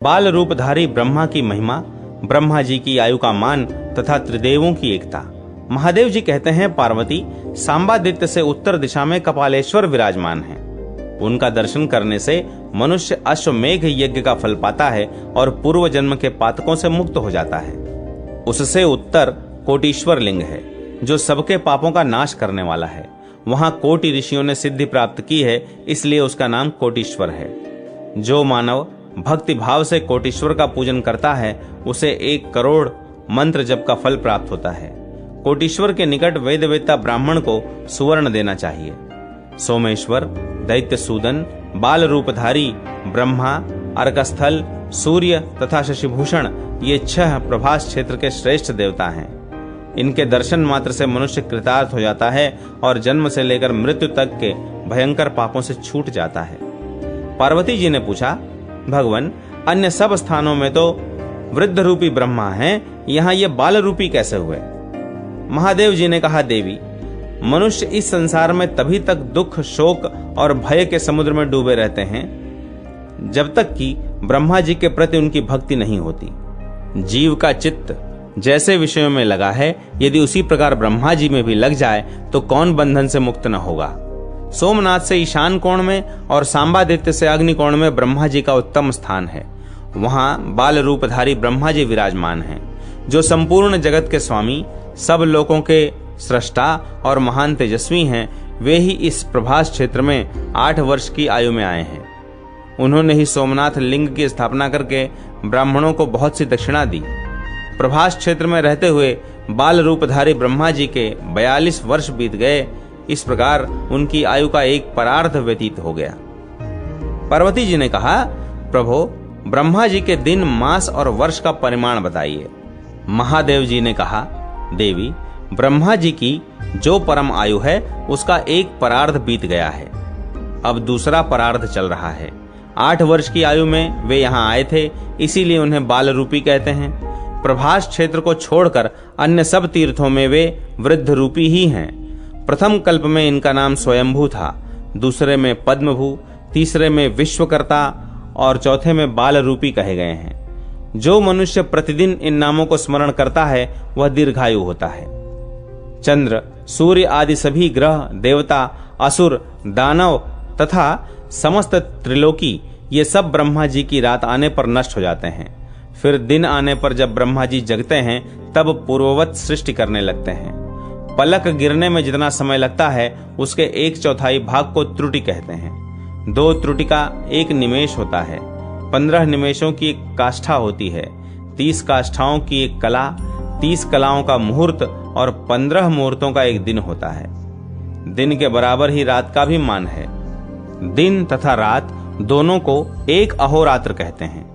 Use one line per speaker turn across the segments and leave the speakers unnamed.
बाल रूपधारी ब्रह्मा की महिमा, ब्रह्मा जी की आयु का मान तथा त्रिदेवों की एकता। महादेव जी कहते हैं, पार्वती सांबादित्य से उत्तर दिशा में कपालेश्वर विराजमान हैं। उनका दर्शन करने से मनुष्य अश्वमेघ यज्ञ का फल पाता है और पूर्व जन्म के पातकों से मुक्त हो जाता है। उससे उत्तर कोटीश्वर लिंग है, जो सबके पापों का नाश करने वाला है। वहां कोटि ऋषियों ने सिद्धि प्राप्त की है, इसलिए उसका नाम कोटीश्वर है। जो मानव भक्ति भाव से कोटीश्वर का पूजन करता है, उसे 1 करोड़ मंत्र जप का फल प्राप्त होता है। कोटीश्वर के निकट वेदवेत्ता ब्राह्मण को सुवर्ण देना चाहिए। सोमेश्वर, दैत्य सूदन, बाल रूपधारी ब्रह्मा, अर्कस्थल, सूर्य तथा शशिभूषण ये 6 प्रभास क्षेत्र के श्रेष्ठ देवता हैं। इनके दर्शन मात्र से मनुष्य कृतार्थ हो जाता है और जन्म से लेकर मृत्यु तक के भयंकर पापों से छूट जाता है। पार्वती जी ने पूछा, भगवान अन्य सब स्थानों में तो वृद्ध रूपी ब्रह्मा हैं, यहाँ ये बाल रूपी कैसे हुए? महादेव जी ने कहा, देवी मनुष्य इस संसार में तभी तक दुख, शोक और भय के समुद्र में डूबे रहते हैं जब तक कि ब्रह्मा जी के प्रति उनकी भक्ति नहीं होती। जीव का चित्त जैसे विषयों में लगा है, यदि उसी प्रकार ब्रह्मा जी में भी लग जाए तो कौन बंधन से मुक्त न होगा। सोमनाथ से ईशान कोण में और सांबादित्य से अग्नि कोण में ब्रह्मा जी का उत्तम स्थान है। वहां बाल रूपधारी ब्रह्मा जी विराजमान हैं, जो संपूर्ण जगत के स्वामी, सब लोगों के सृष्टा और महान तेजस्वी हैं। वे ही इस प्रभास क्षेत्र में 8 वर्ष की आयु में आए हैं। उन्होंने ही सोमनाथ लिंग की स्थापना करके ब्राह्मणों को बहुत सी दक्षिणा दी। प्रभास क्षेत्र में रहते हुए बाल रूपधारी ब्रह्मा जी के 42 वर्ष बीत गए। इस प्रकार उनकी आयु का 1 परार्ध व्यतीत हो गया। पार्वती जी ने कहा, प्रभो ब्रह्मा जी के दिन, मास और वर्ष का परिमाण बताइए। महादेव जी ने कहा, देवी ब्रह्मा जी की जो परम आयु है उसका 1 परार्ध बीत गया है, अब दूसरा परार्ध चल रहा है। 8 वर्ष की आयु में वे यहाँ आए थे, इसीलिए उन्हें बाल रूपी कहते हैं। प्रभास क्षेत्र को छोड़कर अन्य सब तीर्थों में वे वृद्ध रूपी ही हैं। प्रथम कल्प में इनका नाम स्वयंभू था, दूसरे में पद्मभू, तीसरे में विश्वकर्ता और चौथे में बाल रूपी कहे गए हैं। जो मनुष्य प्रतिदिन इन नामों को स्मरण करता है वह दीर्घायु होता है। चंद्र, सूर्य आदि सभी ग्रह, देवता, असुर, दानव तथा समस्त त्रिलोकी ये सब ब्रह्मा जी की रात आने पर नष्ट हो जाते हैं। फिर दिन आने पर जब ब्रह्मा जी जगते हैं तब पूर्ववत सृष्टि करने लगते हैं। पलक गिरने में जितना समय लगता है उसके 1/4 भाग को त्रुटि कहते हैं। 2 त्रुटि का 1 निमेष होता है। 15 निमेषों की एक काष्ठा होती है। 30 काष्ठाओं की एक कला, 30 कलाओं का मुहूर्त और 15 मुहूर्तों का एक दिन होता है। दिन के बराबर ही रात का भी मान है। दिन तथा रात दोनों को एक अहोरात्र कहते हैं।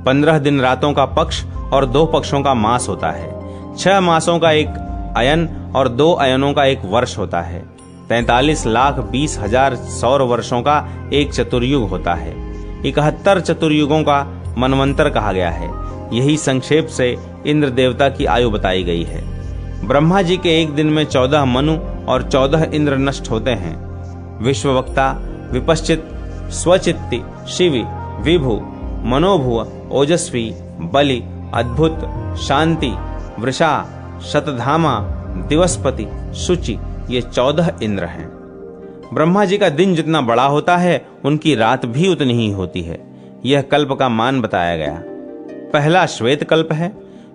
15 दिन रातों का पक्ष और 2 पक्षों का मास होता है। 6 मासों का एक अयन और 2 अयनों का एक वर्ष होता है। 43,20,000 सौर वर्षों का एक चतुर्युग होता है। 71 चतुर्युगों का मनवंतर कहा गया है। यही संक्षेप से इंद्र देवता की आयु बताई गई है। ब्रह्मा जी के एक दिन में 14 मनु और 14 इंद्र नष्ट होते हैं। विश्ववक्ता, विपश्चित, स्वचित्ति, शिवी, विभु, मनोभुव, ओजस्वी, बलि, अद्भुत, शांति, वृषा, शतधामा, दिवसपति, शुचि ये 14 इंद्र हैं। ब्रह्मा जी का दिन जितना बड़ा होता है उनकी रात भी उतनी ही होती है। यह कल्प का मान बताया गया। पहला श्वेत कल्प है,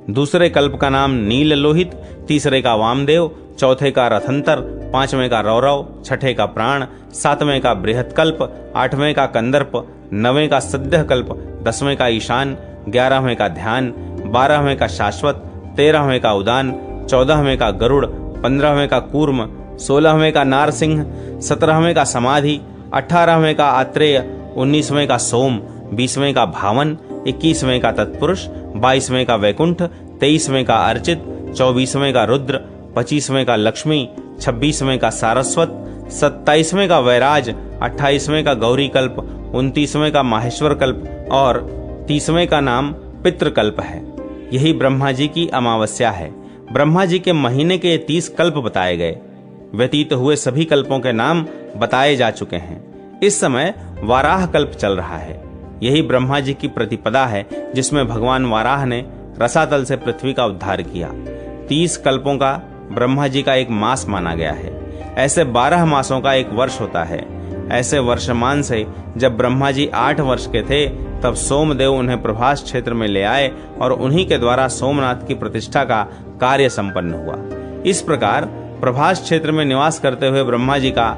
दूसरे कल्प का नाम नील लोहित, तीसरे का वामदेव, चौथे का रथंतर, 5वें का रौरव, 6ठे का प्राण, 7वें का बृहत कल्प, 8वें का कंदर्प, 9वें का सद्य कल्प, 10वें का ईशान, 11वें का ध्यान, 12वें का शाश्वत, 13वें का उदान, 14वें का गरुड़, 15वें का कूर्म, 16वें का नारसिंह, 17वें का समाधि, 18वें का आत्रेय, 19वें का सोम, 20वें का भावन, 21वें का तत्पुरुष, 22वें का वैकुंठ, 23वें का अर्चित, 24वें का रुद्र, 25वें का लक्ष्मी, 26वें का सारस्वत, 27वें का वैराज, 28वें का गौरी कल्प, 29वें का माहेश्वर कल्प और 30वें का नाम पितृकल्प है। यही ब्रह्मा जी की अमावस्या है। ब्रह्मा जी के महीने के 30 कल्प बताए गए। व्यतीत हुए सभी कल्पों के नाम बताए जा चुके हैं। इस समय वाराह कल्प चल रहा है। यही ब्रह्मा जी की प्रतिपदा है, जिसमें भगवान वाराह ने रसातल से पृथ्वी का उद्धार किया। 30 कल्पों का ब्रह्मा जी का एक मास माना गया है। ऐसे 12 मासों का एक वर्ष होता है। ऐसे वर्षमान से जब ब्रह्मा जी 8 वर्ष के थे, तब सोमदेव उन्हें प्रभास क्षेत्र में ले आए और उन्हीं के द्वारा सोमनाथ की प्रतिष्ठा का कार्य संपन्न हुआ। इस प्रकार प्रभास क्षेत्र में निवास करते हुए ब्रह्मा जी का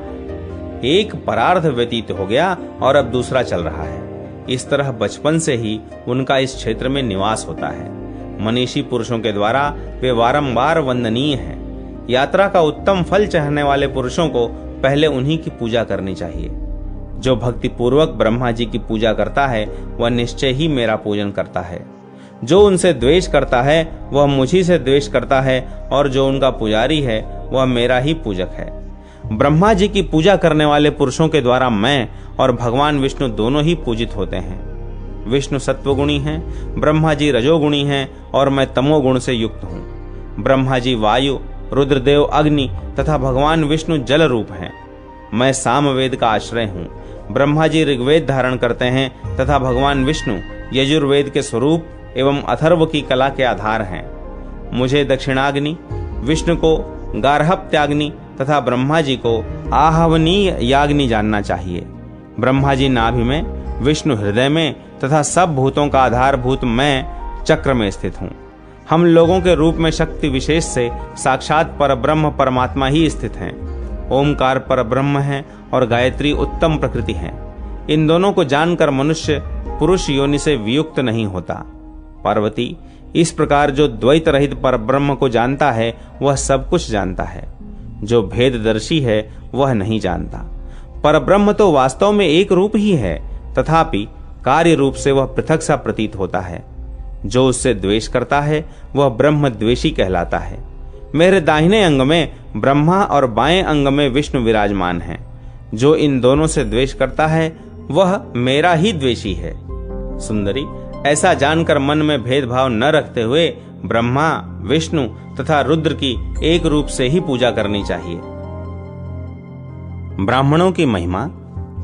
एक परार्ध व्यतीत हो गया और अब दूसरा चल रहा है। इस तरह बचपन से ही उनका इस क्षेत्र में निवास होता है। मनीषी पुरुषों के द्वारा वे बारंबार वंदनीय हैं। यात्रा का उत्तम फल चाहने वाले पुरुषों को पहले उन्हीं की पूजा करनी चाहिए। जो भक्ति पूर्वक ब्रह्मा जी की पूजा करता है वह निश्चय ही मेरा पूजन करता है। जो उनसे द्वेष करता है वह मुझी से द्वेष करता है, और जो उनका पुजारी है वह मेरा ही पूजक है। ब्रह्मा जी की पूजा करने वाले पुरुषों के द्वारा मैं और भगवान विष्णु दोनों ही पूजित होते हैं। विष्णु सत्वगुणी हैं, ब्रह्मा जी रजोगुणी हैं और मैं तमोगुण से युक्त हूँ। ब्रह्मा जी वायु, रुद्रदेव अग्नि तथा भगवान विष्णु जल रूप हैं। मैं सामवेद का आश्रय हूँ। ब्रह्मा जी ऋग्वेद धारण करते हैं तथा भगवान विष्णु यजुर्वेद के स्वरूप एवं अथर्व की कला के आधार हैं। मुझे दक्षिणाग्नि, विष्णु को गार्हपत्याग्नि तथा ब्रह्मा जी को आहवनीय याग्नि जानना चाहिए। ब्रह्मा जी नाभि में, विष्णु हृदय में तथा सब भूतों का आधारभूत मैं चक्र में स्थित हूँ। हम लोगों के रूप में शक्ति विशेष से साक्षात परब्रह्म परमात्मा ही स्थित हैं। ओमकार परब्रह्म है और गायत्री उत्तम प्रकृति है। इन दोनों को जानकर मनुष्य पुरुष योनि से वियुक्त नहीं होता। पार्वती, इस प्रकार जो द्वैत रहित परब्रह्म को जानता है वह सब कुछ जानता है। जो भेददर्शी है वह नहीं जानता। परब्रह्म तो वास्तव में एक रूप ही है, तथापि कार्य रूप से वह पृथक सा प्रतीत होता है। जो उससे द्वेष करता है वह ब्रह्म द्वेषी कहलाता है। मेरे दाहिने अंग में ब्रह्मा और बाएं अंग में विष्णु विराजमान हैं। जो इन दोनों से द्वेष करता है वह मेरा ही द्वेषी है। सुंदरी, ऐसा जानकर मन में भेदभाव न रखते हुए ब्रह्मा, विष्णु तथा रुद्र की एक रूप से ही पूजा करनी चाहिए। ब्राह्मणों की महिमा,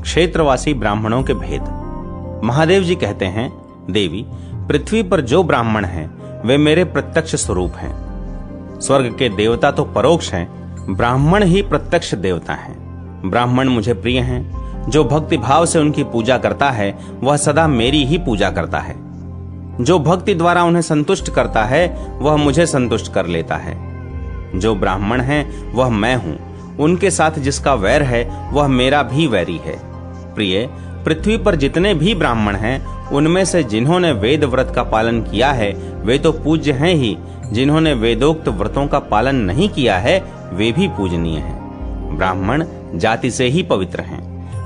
क्षेत्रवासी ब्राह्मणों के भेद। महादेव जी कहते हैं, देवी, पृथ्वी पर जो ब्राह्मण हैं वे मेरे प्रत्यक्ष स्वरूप हैं। स्वर्ग के देवता तो परोक्ष हैं, ब्राह्मण ही प्रत्यक्ष देवता हैं। ब्राह्मण मुझे प्रिय हैं। जो भक्ति भाव से उनकी पूजा करता है वह सदा मेरी ही पूजा करता है। जो भक्ति द्वारा उन्हें संतुष्ट करता है वह मुझे संतुष्ट कर लेता है। जो ब्राह्मण हैं वह मैं हूँ। उनके साथ जिसका वैर है वह मेरा भी वैरी है। प्रिय, पृथ्वी पर जितने भी ब्राह्मण हैं उनमें से जिन्होंने वेद व्रत का पालन किया है वे तो पूज्य हैं ही। जिन्होंने वेदोक्त व्रतों का पालन नहीं किया है वे भी पूजनीय हैं। ब्राह्मण जाति से ही पवित्र हैं।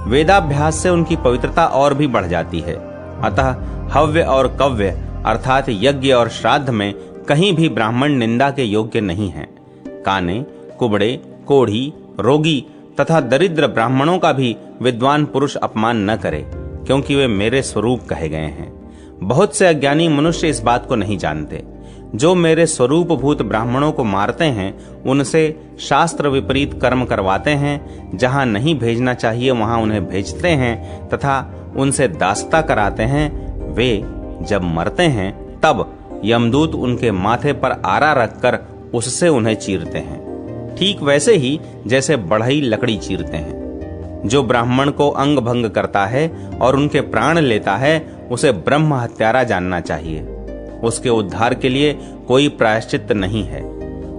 वेदाभ्यास से उनकी पवित्रता और भी बढ़ जाती है। अतः हव्य और कव्य अर्थात यज्ञ और श्राद्ध में कहीं भी ब्राह्मण निंदा के योग्य नहीं है। काने, कुबड़े, कोढ़ी, रोगी तथा दरिद्र ब्राह्मणों का भी विद्वान पुरुष अपमान न करे, क्योंकि वे मेरे स्वरूप कहे गए हैं। बहुत से अज्ञानी मनुष्य इस बात को नहीं जानते। जो मेरे स्वरूप भूत ब्राह्मणों को मारते हैं उनसे शास्त्र विपरीत कर्म करवाते हैं। जहां नहीं भेजना चाहिए वहां उन्हें भेजते हैं तथा उनसे दासता कराते हैं। वे जब मरते हैं तब यमदूत उनके माथे पर आरा रखकर उससे उन्हें चीरते हैं, ठीक वैसे ही जैसे बढ़ई लकड़ी चीरते हैं। जो ब्राह्मण को अंग भंग करता है और उनके प्राण लेता है उसे ब्रह्म हत्यारा जानना चाहिए। उसके उद्धार के लिए कोई प्रायश्चित नहीं है।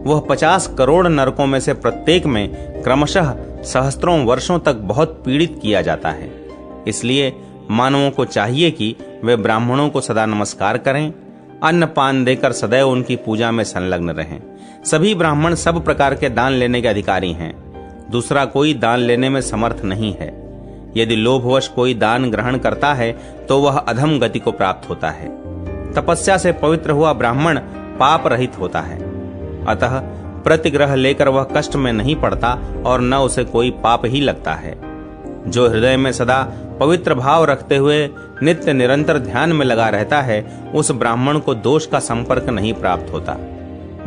वह 50 करोड़ नरकों में से प्रत्येक में क्रमशः सहस्त्रों वर्षों तक बहुत पीड़ित किया जाता है। इसलिए मानवों को चाहिए कि वे ब्राह्मणों को सदा नमस्कार करें, अन्न पान देकर सदैव उनकी पूजा में संलग्न रहें। सभी ब्राह्मण सब प्रकार के दान लेने के अधिकारी हैं। दूसरा कोई दान लेने में समर्थ नहीं है। यदि लोभवश कोई दान ग्रहण करता है तो वह अधम गति को प्राप्त होता है। तपस्या से पवित्र हुआ ब्राह्मण पाप रहित होता है। अतः प्रतिग्रह लेकर वह कष्ट में नहीं पड़ता और न उसे कोई पाप ही लगता है। जो हृदय में सदा पवित्र भाव रखते हुए नित्य निरंतर ध्यान में लगा रहता है उस ब्राह्मण को दोष का संपर्क नहीं प्राप्त होता।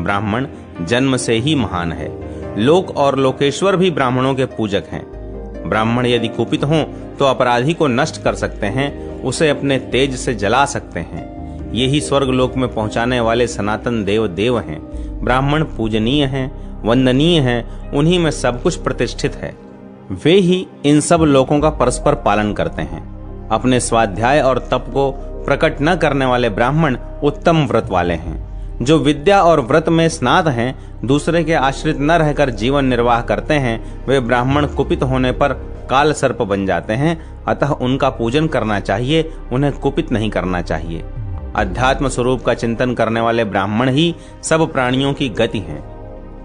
ब्राह्मण जन्म से ही महान है। लोक और लोकेश्वर भी ब्राह्मणों के पूजक हैं। ब्राह्मण यदि कुपित हों तो अपराधी को नष्ट कर सकते हैं उसे अपने तेज से जला सकते हैं। यही स्वर्ग लोक में पहुंचाने वाले सनातन देव हैं। ब्राह्मण पूजनीय हैं, वंदनीय हैं, उन्हीं में सब कुछ प्रतिष्ठित है। वे ही इन सब लोकों का परस्पर पालन करते हैं। अपने स्वाध्याय और तप को प्रकट न करने वाले ब्राह्मण उत्तम व्रत वाले हैं। जो विद्या और व्रत में स्नात हैं, दूसरे के आश्रित न रहकर जीवन निर्वाह करते हैं, वे ब्राह्मण कुपित होने पर काल सर्प बन जाते हैं। अतः उनका पूजन करना चाहिए, उन्हें कुपित नहीं करना चाहिए। अध्यात्म स्वरूप का चिंतन करने वाले ब्राह्मण ही सब प्राणियों की गति हैं।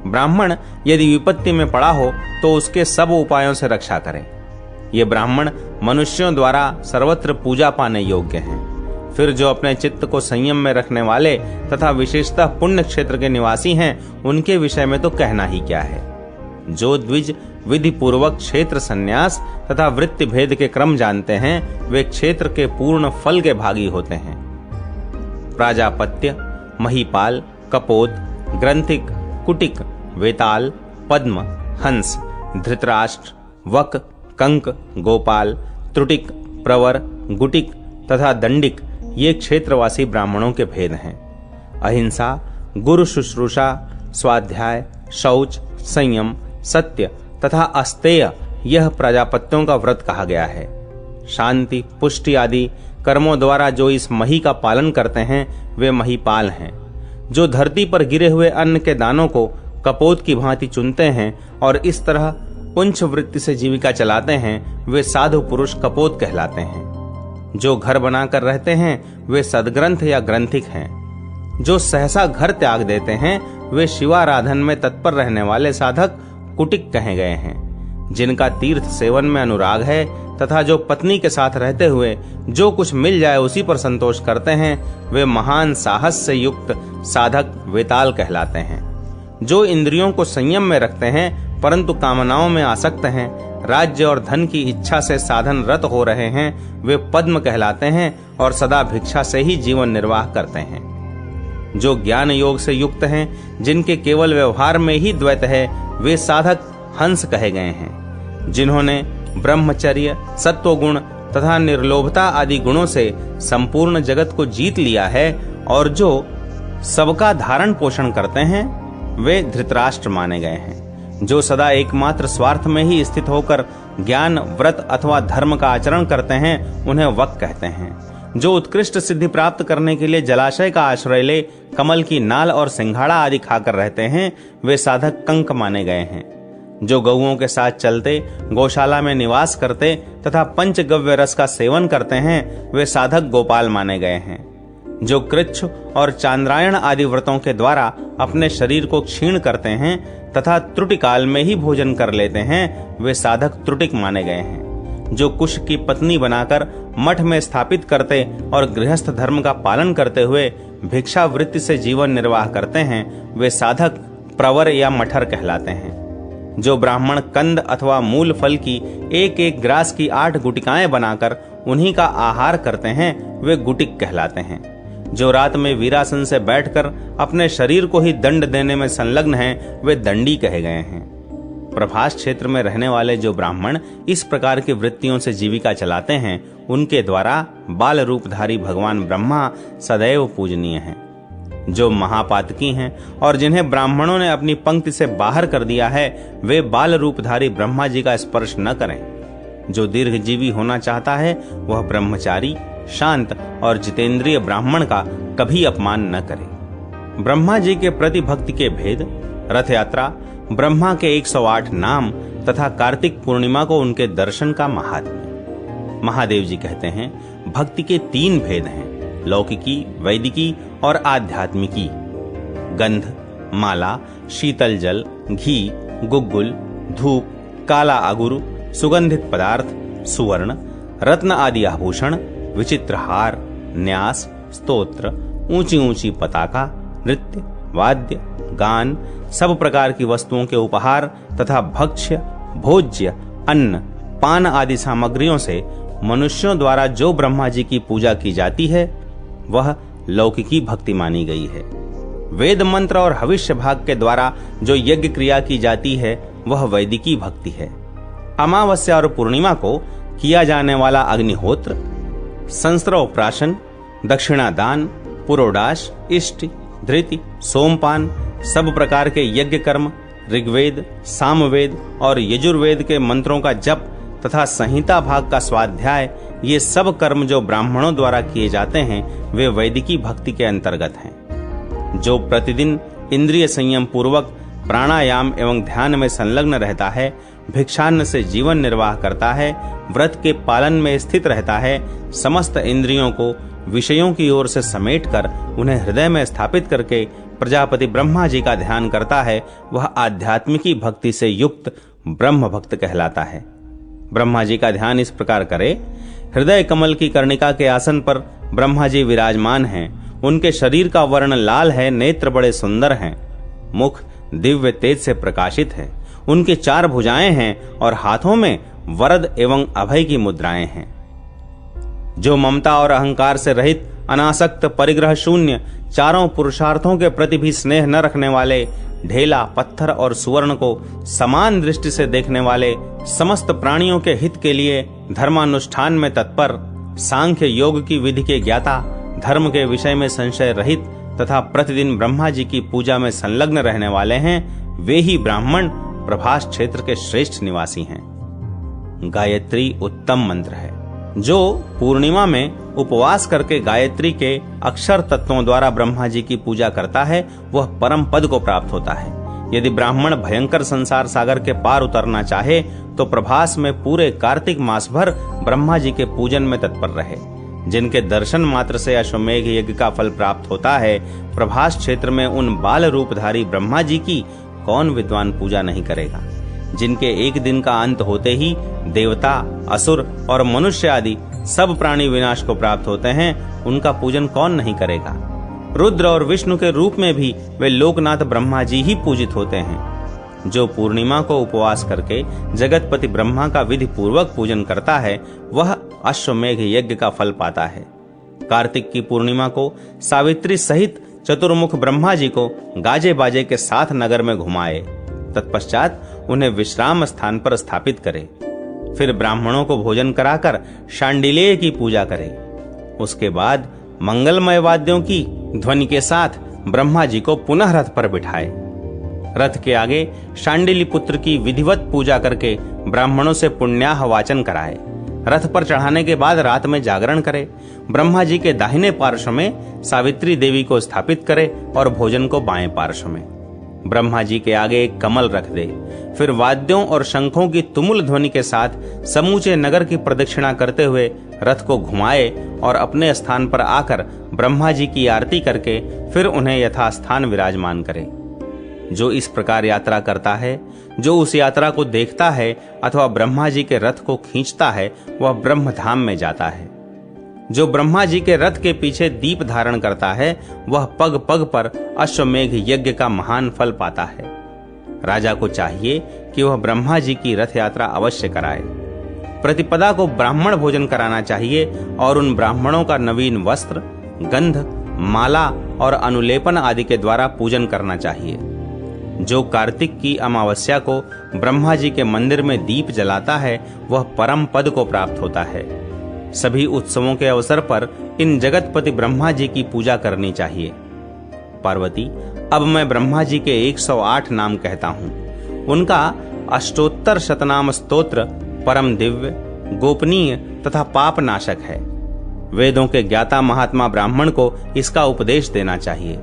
ब्राह्मण यदि विपत्ति में पड़ा हो तो उसके सब उपायों से रक्षा करे। ये ब्राह्मण मनुष्यों द्वारा सर्वत्र पूजा पाने योग्य हैं। फिर जो अपने चित्त को संयम में रखने वाले तथा विशेषतः पुण्य क्षेत्र के निवासी हैं, उनके विषय में तो कहना ही क्या है। जो द्विज विधि पूर्वक क्षेत्र संन्यास तथा वृत्ति भेद के क्रम जानते हैं, वे क्षेत्र के पूर्ण फल के भागी होते हैं। प्राजापत्य, महीपाल, कपोत, ग्रंथिक, कुटिक, वेताल, पद्म, हंस, धृतराष्ट्र, वक, कंक, गोपाल, त्रुटिक, प्रवर, गुटिक तथा दंडिक ये क्षेत्रवासी ब्राह्मणों के भेद हैं। अहिंसा, गुरु शुश्रूषा, स्वाध्याय, शौच, संयम, सत्य तथा अस्तेय यह प्रजापत्यों का व्रत कहा गया है। शांति, पुष्टि आदि कर्मों द्वारा जो इस मही का पालन करते हैं, वे महीपाल हैं। जो धरती पर गिरे हुए अन्न के दानों को कपोत की भांति चुनते हैं और इस तरह पुंछ वृत्ति से जीविका चलाते हैं, वे साधु पुरुष कपोत कहलाते हैं। जो घर बनाकर रहते हैं, वे सदग्रंथ या ग्रंथिक हैं। जो सहसा घर त्याग देते हैं, वे शिवाराधन में तत्पर रहने वाले साधक कुटिक कहे गए हैं। जिनका तीर्थ सेवन में अनुराग है तथा जो पत्नी के साथ रहते हुए जो कुछ मिल जाए उसी पर संतोष करते हैं, वे महान साहस से युक्त साधक वेताल कहलाते हैं। जो इंद्रियों को संयम में रखते हैं परंतु कामनाओं में आसक्त हैं, राज्य और धन की इच्छा से साधन रत हो रहे हैं, वे पद्म कहलाते हैं और सदा भिक्षा से ही जीवन निर्वाह करते हैं। जो ज्ञान योग से युक्त हैं, जिनके केवल व्यवहार में ही द्वैत है, वे साधक हंस कहे गए हैं। जिन्होंने ब्रह्मचर्य, सत्वगुण तथा निर्लोभता आदि गुणों से संपूर्ण जगत को जीत लिया है और जो सबका धारण पोषण करते हैं, वे धृतराष्ट्र माने गए हैं। जो सदा एकमात्र स्वार्थ में ही स्थित होकर ज्ञान, व्रत अथवा धर्म का आचरण करते हैं, उन्हें वक कहते हैं। जो उत्कृष्ट सिद्धि प्राप्त करने के लिए जलाशय का आश्रय ले कमल की नाल और सिंघाड़ा आदि खाकर रहते हैं, वे साधक कंक माने गए हैं। जो गौओं के साथ चलते, गौशाला में निवास करते तथा पंचगव्य रस का सेवन करते हैं, वे साधक गोपाल माने गए हैं। जो कृच्छ और चांद्रायण आदि व्रतों के द्वारा अपने शरीर को क्षीण करते हैं तथा त्रुटि काल में ही भोजन कर लेते हैं, वे साधक त्रुटिक माने गए हैं। जो कुश की पत्नी बनाकर मठ में स्थापित करते और गृहस्थ धर्म का पालन करते हुए भिक्षा वृत्ति से जीवन निर्वाह करते हैं, वे साधक प्रवर या मठर कहलाते हैं। जो ब्राह्मण कंद अथवा मूल फल की एक एक ग्रास की 8 गुटिकाएं बनाकर उन्हीं का आहार करते हैं, वे गुटिक कहलाते हैं। जो रात में वीरासन से बैठकर अपने शरीर को ही दंड देने में संलग्न हैं, वे दंडी कहे गए हैं। प्रभास क्षेत्र में रहने वाले जो ब्राह्मण इस प्रकार की वृत्तियों से जीविका चलाते हैं, उनके द्वारा बाल रूपधारी भगवान ब्रह्मा सदैव पूजनीय हैं। जो महापातकी हैं और जिन्हें ब्राह्मणों ने अपनी पंक्ति से बाहर कर दिया है, वे बाल रूपधारी ब्रह्मा जी का स्पर्श न करें। जो दीर्घजीवी होना चाहता है, वह ब्रह्मचारी, शांत और जितेंद्रिय ब्राह्मण का कभी अपमान न करे। ब्रह्मा जी के प्रति भक्ति के भेद, रथ यात्रा, ब्रह्मा के 108 नाम तथा कार्तिक पूर्णिमा को उनके दर्शन का महात्म्य। महादेव जी कहते हैं, भक्ति के 3 भेद हैं, लौकिकी, वैदिकी और आध्यात्मिकी। गंध, माला, शीतल जल, घी, गुग्गुल, धूप, काला अगुरु, सुगंधित पदार्थ, सुवर्ण, रत्न आदि आभूषण, विचित्र हार, न्यास, स्तोत्र, ऊंची ऊंची पताका, नृत्य, वाद्य, गान, सब प्रकार की वस्तुओं के उपहार तथा भक्ष्य, भोज्य, अन्न, पान आदि सामग्रियों से मनुष्यों द्वारा जो ब्रह्मा जी की पूजा की जाती है, वह लौकिकी भक्ति मानी गई है। वेद मंत्र और हविष्य भाग के द्वारा जो यज्ञ क्रिया की जाती है, वह वैदिकी भक्ति है। अमावस्या और पूर्णिमा को किया जाने वाला अग्निहोत्र, संस्रव प्राशन, दक्षिणा दान, पुरोडाश, इष्ट, धृति, सोमपान, सब प्रकार के यज्ञ कर्म, ऋग्वेद, सामवेद और यजुर्वेद के मंत्रों का जप तथा संहिता भाग का स्वाध्याय, ये सब कर्म जो ब्राह्मणों द्वारा किए जाते हैं वे वैदिकी भक्ति के अंतर्गत हैं। जो प्रतिदिन इंद्रिय संयम पूर्वक प्राणायाम एवं ध्यान में संलग्न रहता है, भिक्षान्न से जीवन निर्वाह करता है, व्रत के पालन में स्थित रहता है, समस्त इंद्रियों को विषयों की ओर से समेटकर उन्हें हृदय में स्थापित करके प्रजापति ब्रह्मा जी का ध्यान करता है, वह आध्यात्मिकी भक्ति से युक्त ब्रह्म भक्त कहलाता है। ब्रह्मा जी का ध्यान इस प्रकार करे। हृदय कमल की कर्णिका के आसन पर ब्रह्मा जी विराजमान हैं। उनके शरीर का वर्ण लाल है, नेत्र बड़े सुंदर हैं, मुख दिव्य तेज से प्रकाशित है, उनकी 4 भुजाएं हैं और हाथों में वरद एवं अभय की मुद्राएं हैं। जो ममता और अहंकार से रहित, अनासक्त, परिग्रह शून्य, चारों पुरुषार्थों के प्रति भी स्नेह न रखने वाले, ढेला, पत्थर और सुवर्ण को समान दृष्टि से देखने वाले, समस्त प्राणियों के हित के लिए धर्मानुष्ठान में तत्पर, सांख्य योग की विधि के ज्ञाता, धर्म के विषय में संशय रहित तथा प्रतिदिन ब्रह्मा जी की पूजा में संलग्न रहने वाले हैं, वे ही ब्राह्मण प्रभास क्षेत्र के श्रेष्ठ निवासी हैं। गायत्री उत्तम मंत्र है। जो पूर्णिमा में उपवास करके गायत्री के अक्षर तत्वों द्वारा ब्रह्मा जी की पूजा करता है, वह परम पद को प्राप्त होता है। यदि ब्राह्मण भयंकर संसार सागर के पार उतरना चाहे तो प्रभास में पूरे कार्तिक मास भर ब्रह्मा जी के पूजन में तत्पर रहे। जिनके दर्शन मात्र से अश्वमेघ यज्ञ का फल प्राप्त होता है, प्रभास क्षेत्र में उन बाल रूपधारी ब्रह्मा जी की कौन विद्वान पूजा नहीं करेगा। जिनके एक दिन का अंत होते ही देवता, असुर और मनुष्य आदि सब प्राणी विनाश को प्राप्त होते हैं, उनका पूजन कौन नहीं करेगा। रुद्र और विष्णु के रूप में भी वे लोकनाथ ब्रह्मा जी ही पूजित होते हैं। जो पूर्णिमा को उपवास करके जगतपति ब्रह्मा का विधि पूर्वक पूजन करता है, वह अश्वमेघ यज्ञ का फल पाता है। कार्तिक की पूर्णिमा को सावित्री सहित चतुर्मुख ब्रह्मा जी को गाजे बाजे के साथ नगर में घुमाए, तत्पश्चात उन्हें विश्राम स्थान पर स्थापित करे। फिर ब्राह्मणों को भोजन कराकर शांडिलेय की पूजा करे। उसके बाद मंगलमय वाद्यों की ध्वनि के साथ ब्रह्मा जी को पुनः रथ पर बिठाए। रथ के आगे शांडिली पुत्र की विधिवत पूजा करके ब्राह्मणों से पुण्याह वाचन कराए। रथ पर चढ़ाने के बाद रात में जागरण करे। ब्रह्मा जी के दाहिने पार्श्व में सावित्री देवी को स्थापित करे और भोजन को बाएं पार्श्व में। ब्रह्मा जी के आगे एक कमल रख दे। फिर वाद्यों और शंखों की तुमुल ध्वनि के साथ समूचे नगर की प्रदक्षिणा करते हुए रथ को घुमाए और अपने स्थान पर आकर ब्रह्मा जी की आरती करके फिर उन्हें यथास्थान विराजमान करे। जो इस प्रकार यात्रा करता है, जो उस यात्रा को देखता है अथवा ब्रह्मा जी के रथ को खींचता है, वह ब्रह्म धाम में जाता है। जो ब्रह्मा जी के रथ के पीछे दीप धारण करता है, वह पग पग पर अश्वमेघ यज्ञ का महान फल पाता है। राजा को चाहिए कि वह ब्रह्मा जी की रथ यात्रा अवश्य कराए। प्रतिपदा को ब्राह्मण भोजन कराना चाहिए और उन ब्राह्मणों का नवीन वस्त्र, गंध, माला और अनुलेपन आदि के द्वारा पूजन करना चाहिए। जो कार्तिक की अमावस्या को ब्रह्मा जी के मंदिर में दीप जलाता है, वह परम पद को प्राप्त होता है। सभी उत्सवों के अवसर पर इन जगतपति ब्रह्मा जी की पूजा करनी चाहिए। पार्वती, अब मैं ब्रह्मा जी के 108 नाम कहता हूँ। उनका अष्टोत्तर शतनाम स्तोत्र परम दिव्य, गोपनीय तथा पाप नाशक है। वेदों के ज्ञाता महात्मा ब्राह्मण को इसका उपदेश देना चाहिए।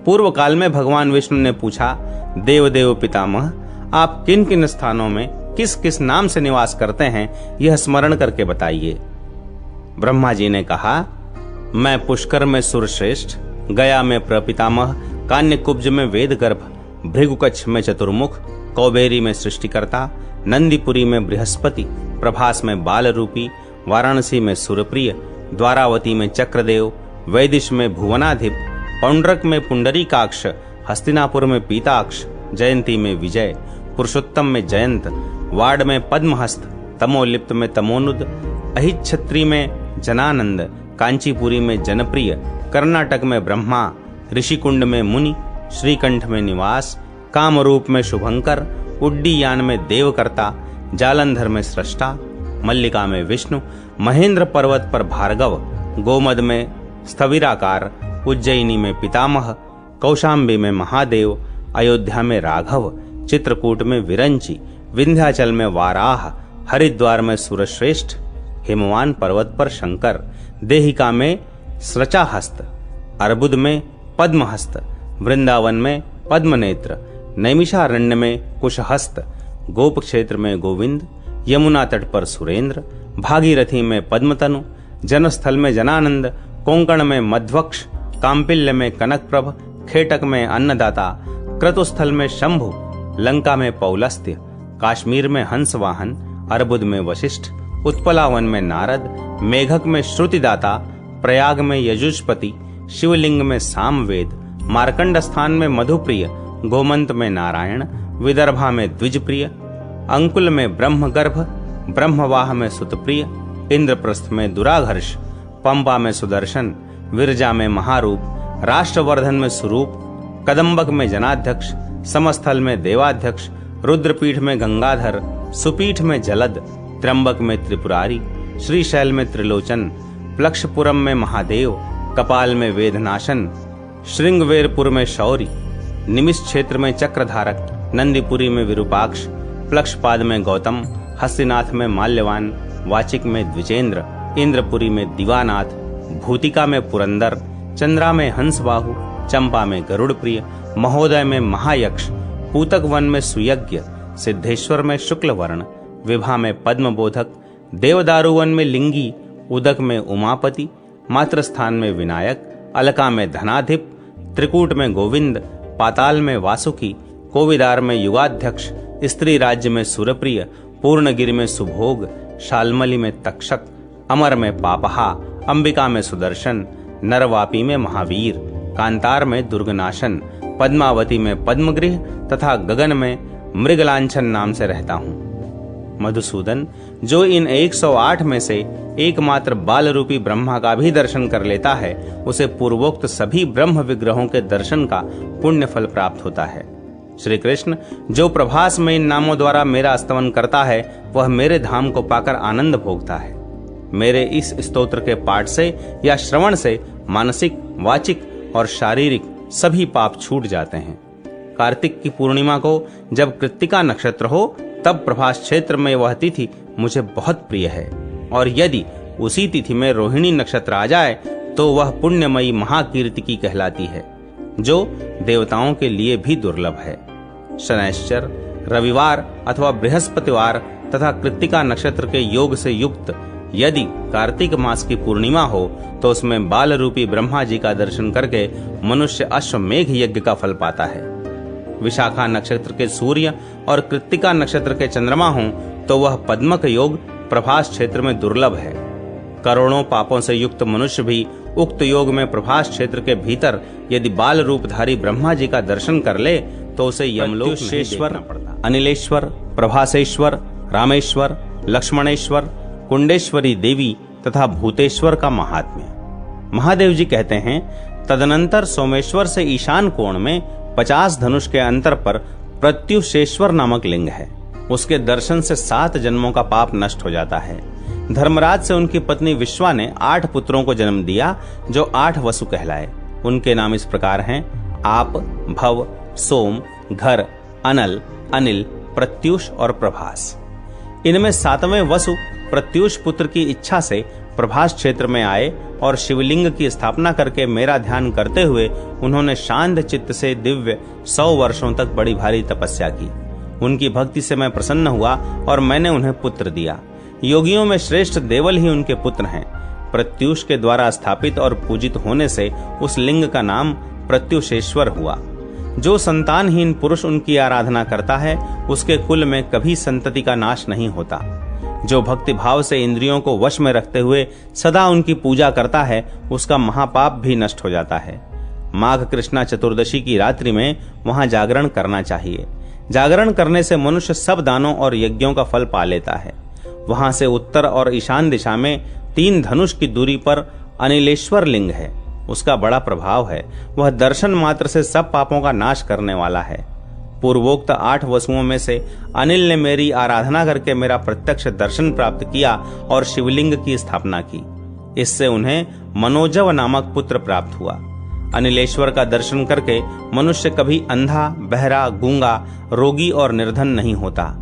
पूर्व काल में भगवान विष्णु ने पूछा, देव देव पितामह, आप किन किन स्थानों में किस किस नाम से निवास करते हैं, यह स्मरण करके बताइए। ब्रह्मा जी ने कहा, मैं पुष्कर में सुरश्रेष्ठ, गया में प्रपितामह, कान्यकुब्ज में वेद गर्भ, भृगुकच्छ में चतुर्मुख, कौबेरी में सृष्टिकर्ता, नंदीपुरी में बृहस्पति, प्रभास में बाल रूपी, वाराणसी में सुरप्रिय, द्वारावती में चक्रदेव, वैदिश में भुवनाधिप, पौंड्रक में पुंडरीकाक्ष, हस्तिनापुर में पीताक्ष, जयंती में विजय, पुरुषोत्तम में जयंत, वाड में पद्महस्त, तमोलिप्त में तमोनुद, अहिच्छत्री में जनानंद, कांचीपुरी में जनप्रिय, कर्नाटक में ब्रह्मा, ऋषिकुंड में मुनि, श्रीकंठ में निवास, कामरूप में शुभंकर, उड्डीयान में देवकर्ता, जालंधर में सृष्टा, मल्लिका में विष्णु, महेंद्र पर्वत पर भार्गव, गोमद में स्थविराकार, उज्जैनी में पितामह, कौशाम्बी में महादेव, अयोध्या में राघव, चित्रकूट में विरंची, विंध्याचल में वाराह, हरिद्वार में सूरश्रेष्ठ, हिमवान पर्वत पर शंकर, देहिका में स्रचाहस्त, अर्बुद में पद्महस्त, वृंदावन में पद्मनेत्र, नैमिषारण्य में कुशहस्त, गोप क्षेत्र में गोविंद, यमुना तट पर सुरेंद्र, भागीरथी में पद्मतनु, जनस्थल में जनानंद, कोंकण में मध्वक्ष, काम्पिल्य में कनकप्रभ, खेटक में अन्नदाता, क्रतुस्थल में शंभु, लंका में पौलस्त्य, काश्मीर में हंसवाहन, अर्बुद में वशिष्ठ, उत्पलावन में नारद, मेघक में श्रुतिदाता, प्रयाग में यजुष्पति, शिवलिंग में सामवेद, मार्कंड स्थान में मधुप्रिय, गोमंत में नारायण, विदर्भा में द्विजप्रिय, अंकुल में ब्रह्मगर्भ, ब्रह्मवाह में सुतप्रिय, इंद्रप्रस्थ में दुराघर्ष, पंपा में सुदर्शन, विरजा में महारूप, राष्ट्रवर्धन में स्वरूप, कदम्बक में जनाध्यक्ष, समस्थल में देवाध्यक्ष, रुद्रपीठ में गंगाधर, सुपीठ में जलद, त्र्यंबक में त्रिपुरारी, श्रीशैल में त्रिलोचन, प्लक्षपुरम में महादेव, कपाल में वेदनाशन, श्रृंगवेरपुर में शौरी, निमिष क्षेत्र में चक्रधारक, नंदीपुरी में विरूपाक्ष, प्लक्षपाद में गौतम, हस्तिनाथ में माल्यवान, वाचिक में द्विजेंद्र, इंद्रपुरी में दिवानाथ, भूतिका में पुरंदर, चंद्रा में हंसबाहु, चंपा में गरुड़ प्रिय, महोदय में महायक्ष, पूतक वन में सुयज्ञ, सिद्धेश्वर में शुक्ल वर्ण, विभा में पद्मबोधक, देवदारुवन में लिंगी, उदक में उमापति, मातृस्थान में विनायक, अलका में धनाधिप, त्रिकूट में गोविंद, पाताल में वासुकी, कोविदार में युगाध्यक्ष, स्त्री राज्य में सुरप्रिय, पूर्णगिरि में सुभोग, शालमली में तक्षक, अमर में पापहा, अंबिका में सुदर्शन, नरवापी में महावीर, कांतार में दुर्गनाशन, पद्मावती में पद्मगृह तथा गगन में मृगलांछन नाम से रहता हूँ। मधुसूदन, जो इन 108 में से एकमात्र बाल रूपी ब्रह्मा का भी दर्शन कर लेता है, उसे पूर्वोक्त सभी ब्रह्म विग्रहों के दर्शन का पुण्य फल प्राप्त होता है। श्री कृष्ण, जो प्रभास में इन नामों द्वारा मेरा स्तवन करता है, वह मेरे धाम को पाकर आनंद भोगता है। मेरे इस स्तोत्र के पाठ से या श्रवण से मानसिक, वाचिक और शारीरिक सभी पाप छूट जाते हैं। कार्तिक की पूर्णिमा को जब कृत्तिका नक्षत्र हो, तब प्रभास क्षेत्र में वह तिथि मुझे बहुत प्रिय है, और यदि उसी तिथि में रोहिणी नक्षत्र आ जाए तो वह पुण्यमयी महाकीर्तिकी कहलाती है, जो देवताओं के लिए भी दुर्लभ है। शनैश्चर, रविवार अथवा बृहस्पतिवार तथा कृत्तिका नक्षत्र के योग से युक्त यदि कार्तिक मास की पूर्णिमा हो, तो उसमें बाल रूपी ब्रह्मा जी का दर्शन करके मनुष्य अश्वमेघ यज्ञ का फल पाता है। विशाखा नक्षत्र के सूर्य और कृत्तिका नक्षत्र के चंद्रमा हों तो वह पद्मक योग प्रभास क्षेत्र में दुर्लभ है। करोड़ों पापों से युक्त मनुष्य भी उक्त योग में प्रभास क्षेत्र के भीतर यदि बाल रूपधारी ब्रह्मा जी का दर्शन कर ले तो उसे यमलोक शेश्वर, अनिलेश्वर, प्रभासेश्वर, रामेश्वर, लक्ष्मणेश्वर, कुंडेश्वरी देवी तथा भूतेश्वर का महात्म्य। महादेव जी कहते हैं, तदनंतर सोमेश्वर से ईशान कोण में 50 धनुष के अंतर पर प्रत्युशेश्वर नामक लिंग है। उसके दर्शन से 7 जन्मों का पाप नष्ट हो जाता है। धर्मराज से उनकी पत्नी विश्वा ने 8 पुत्रों को जन्म दिया, जो 8 वसु कहलाए। उनके नाम इस प्रकार हैं: आप, भव, सोम, घर, अनल, अनिल, प्रत्युष और प्रभास। इनमें 7वें वसु प्रत्युष पुत्र की इच्छा से प्रभास क्षेत्र में आए और शिवलिंग की स्थापना करके मेरा ध्यान करते हुए उन्होंने शांत चित्त से दिव्य 100 वर्षों तक बड़ी भारी तपस्या की। उनकी भक्ति से मैं प्रसन्न हुआ और मैंने उन्हें पुत्र दिया। योगियों में श्रेष्ठ देवल ही उनके पुत्र हैं। प्रत्युष के द्वारा स्थापित और पूजित होने से उस लिंग का नाम प्रत्युशेश्वर हुआ। जो संतानहीन पुरुष उनकी आराधना करता है, उसके कुल में कभी संतति का नाश नहीं होता। जो भक्ति भाव से इंद्रियों को वश में रखते हुए सदा उनकी पूजा करता है, उसका महापाप भी नष्ट हो जाता है। माघ कृष्णा चतुर्दशी की रात्रि में वहां जागरण करना चाहिए। जागरण करने से मनुष्य सब दानों और यज्ञों का फल पा लेता है। वहां से उत्तर और ईशान दिशा में 3 धनुष की दूरी पर अनिलेश्वर लिंग है। उसका बड़ा प्रभाव है। वह दर्शन मात्र से सब पापों का नाश करने वाला है। पूर्वोक्त 8 वसुओं में से अनिल ने मेरी आराधना करके मेरा प्रत्यक्ष दर्शन प्राप्त किया और शिवलिंग की स्थापना की। इससे उन्हें मनोजव नामक पुत्र प्राप्त हुआ। अनिलेश्वर का दर्शन करके मनुष्य कभी अंधा, बहरा, गूंगा, रोगी और निर्धन नहीं होता।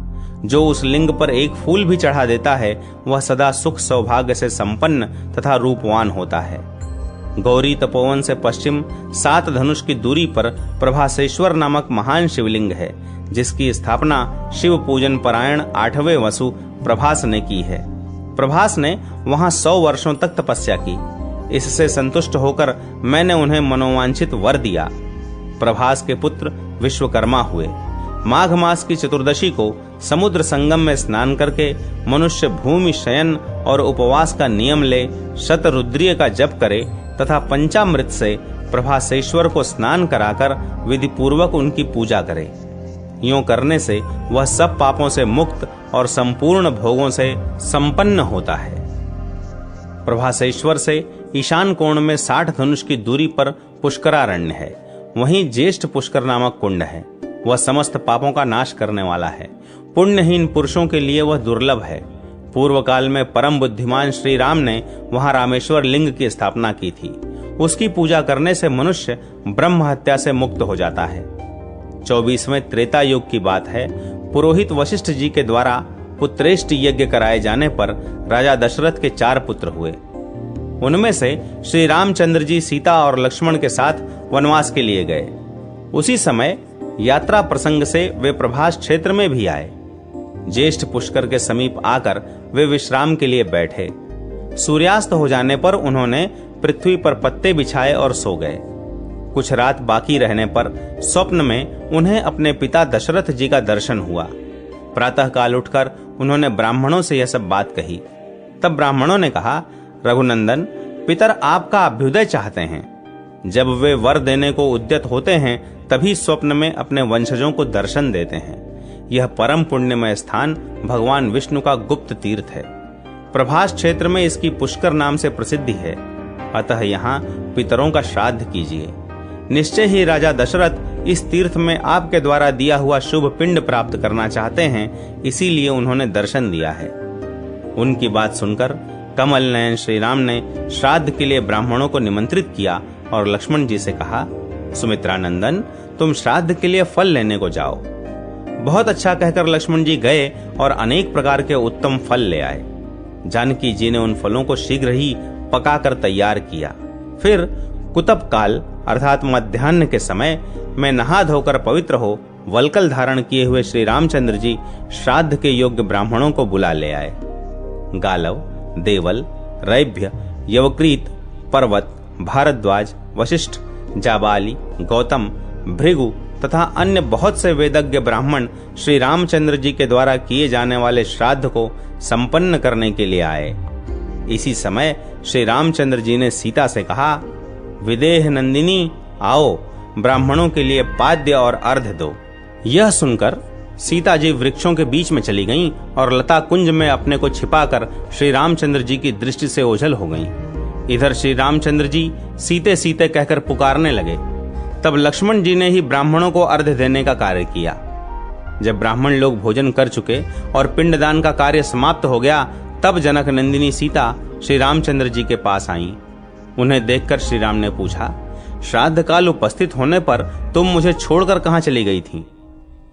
जो उस लिंग पर एक फूल भी चढ़ा देता है वह सदा सुख सौभाग्य से संपन्न तथा रूपवान होता है। गौरी तपोवन से पश्चिम 7 धनुष की दूरी पर प्रभासेश्वर नामक महान शिवलिंग है, जिसकी स्थापना शिव पूजन परायण 8वें वसु प्रभास ने की है। प्रभास ने वहां 100 वर्षों तक तपस्या की। इससे संतुष्ट होकर मैंने उन्हें मनोवांछित वर दिया। प्रभास के पुत्र विश्वकर्मा हुए। माघ मास की चतुर्दशी को समुद्र संगम में स्नान करके मनुष्य भूमि शयन और उपवास का नियम ले, शतरुद्रीय का जप करे तथा पंचामृत से प्रभासेश्वर को स्नान कराकर विधि पूर्वक उनकी पूजा करे। यूं करने से वह सब पापों से मुक्त और संपूर्ण भोगों से संपन्न होता है। प्रभासेश्वर से ईशान कोण में 60 धनुष की दूरी पर पुष्करारण्य है। वहीं ज्येष्ठ पुष्कर नामक कुंड है। वह समस्त पापों का नाश करने वाला है। पुण्यहीन पुरुषों के लिए वह दुर्लभ है। पूर्व काल में परम बुद्धिमान श्री राम ने वहां रामेश्वर लिंग की स्थापना की थी। उसकी पूजा करने से मनुष्य ब्रह्म हत्या से मुक्त हो जाता है। 24वें त्रेता युग की बात है। पुरोहित वशिष्ठ जी के द्वारा पुत्रेष्ट यज्ञ कराए जाने पर राजा दशरथ के 4 पुत्र हुए। उनमें से श्री रामचंद्र जी सीता और लक्ष्मण के साथ वनवास के लिए गए। उसी समय यात्रा प्रसंग से वे प्रभास क्षेत्र में भी आए। ज्येष्ठ पुष्कर के समीप आकर वे विश्राम के लिए बैठे। सूर्यास्त हो जाने पर उन्होंने पृथ्वी पर पत्ते बिछाए और सो गए। कुछ रात बाकी रहने पर स्वप्न में उन्हें अपने पिता दशरथ जी का दर्शन हुआ। प्रातःकाल उठकर उन्होंने ब्राह्मणों से यह सब बात कही। तब ब्राह्मणों ने कहा, रघुनंदन, पितर आपका अभ्युदय चाहते हैं। जब वे वर देने को उद्यत होते हैं तभी स्वप्न में अपने वंशजों को दर्शन देते हैं। यह परम पुण्यमय स्थान भगवान विष्णु का गुप्त तीर्थ है। प्रभास क्षेत्र में इसकी पुष्कर नाम से प्रसिद्धि है। अतः यहाँ पितरों का श्राद्ध कीजिए। निश्चय ही राजा दशरथ इस तीर्थ में आपके द्वारा दिया हुआ शुभ पिंड प्राप्त करना चाहते हैं, इसीलिए उन्होंने दर्शन दिया है। उनकी बात सुनकर कमल नयन श्री राम ने श्राद्ध के लिए ब्राह्मणों को निमंत्रित किया और लक्ष्मण जी से कहा, सुमित्रानंदन, तुम श्राद्ध के लिए फल लेने को जाओ। बहुत अच्छा कहकर लक्ष्मण जी गए और अनेक प्रकार के उत्तम फल ले आए। जानकी जी ने उन फलों को शीघ्र ही पकाकर तैयार किया। फिर कुतप काल अर्थात मध्याह्न के समय में नहा धोकर पवित्र हो वल्कल धारण किए हुए श्री रामचंद्र जी श्राद्ध के योग्य ब्राह्मणों को बुला ले आए। गालव, देवल, रैभ्य, यवक्रीत, पर्वत, भारद्वाज, वशिष्ठ, जाबाली, गौतम, भृगु तथा अन्य बहुत से वेदज्ञ ब्राह्मण श्री रामचंद्र जी के द्वारा किए जाने वाले श्राद्ध को संपन्न करने के लिए आए। इसी समय श्री रामचंद्र जी ने सीता से कहा, विदेह नंदिनी, आओ, ब्राह्मणों के लिए पाद्य और अर्घ दो। यह सुनकर सीता जी वृक्षों के बीच में चली गईं और लता कुंज में अपने को छिपाकर श्री रामचंद्र जी की दृष्टि से ओझल हो गईं। इधर श्री रामचंद्र जी सीते सीते कहकर पुकारने लगे। तब लक्ष्मण जी ने ही ब्राह्मणों को अर्घ देने का कार्य किया। जब ब्राह्मण लोग भोजन कर चुके और पिंडदान का कार्य समाप्त हो गया, तब जनक नंदिनी सीता श्री रामचंद्र जी के पास आईं। उन्हें देखकर श्री राम ने पूछा, श्राद्ध काल उपस्थित होने पर तुम मुझे छोड़कर कहां चली गई थी?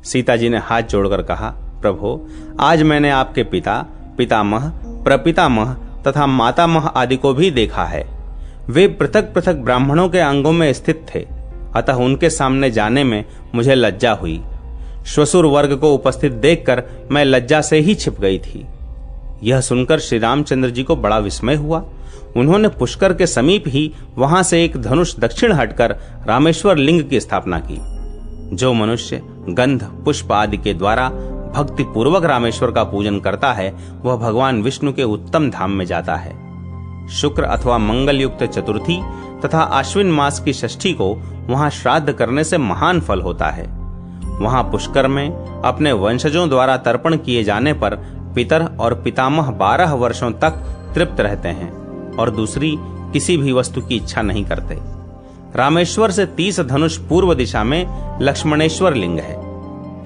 सीता जी ने हाथ जोड़कर कहा, प्रभु, आज मैंने आपके पिता, पितामह, प्रपितामह तथा मातामह आदि को भी देखा है। वे पृथक पृथक ब्राह्मणों के अंगों में स्थित थे, अतः उनके सामने जाने में मुझे लज्जा हुई। श्वशुर वर्ग को उपस्थित देखकर मैं लज्जा से ही छिप गई थी। यह सुनकर श्री रामचंद्र जी को बड़ा विस्मय हुआ। उन्होंने पुष्कर के समीप ही वहां से एक धनुष दक्षिण हटकर रामेश्वर लिंग की स्थापना की। जो मनुष्य गंध, पुष्प आदि के द्वारा भक्ति पूर्वक रामेश्वर का पूजन करता है, वह भगवान विष्णु के उत्तम धाम में जाता है। शुक्र अथवा मंगल युक्त चतुर्थी तथा आश्विन मास की षष्ठी को वहां श्राद्ध करने से महान फल होता है। वहां पुष्कर में अपने वंशजों द्वारा तर्पण किए जाने पर पितर और पितामह 12 वर्षों तक तृप्त रहते हैं और दूसरी किसी भी वस्तु की इच्छा नहीं करते। रामेश्वर से 30 धनुष पूर्व दिशा में लक्ष्मणेश्वर लिंग है।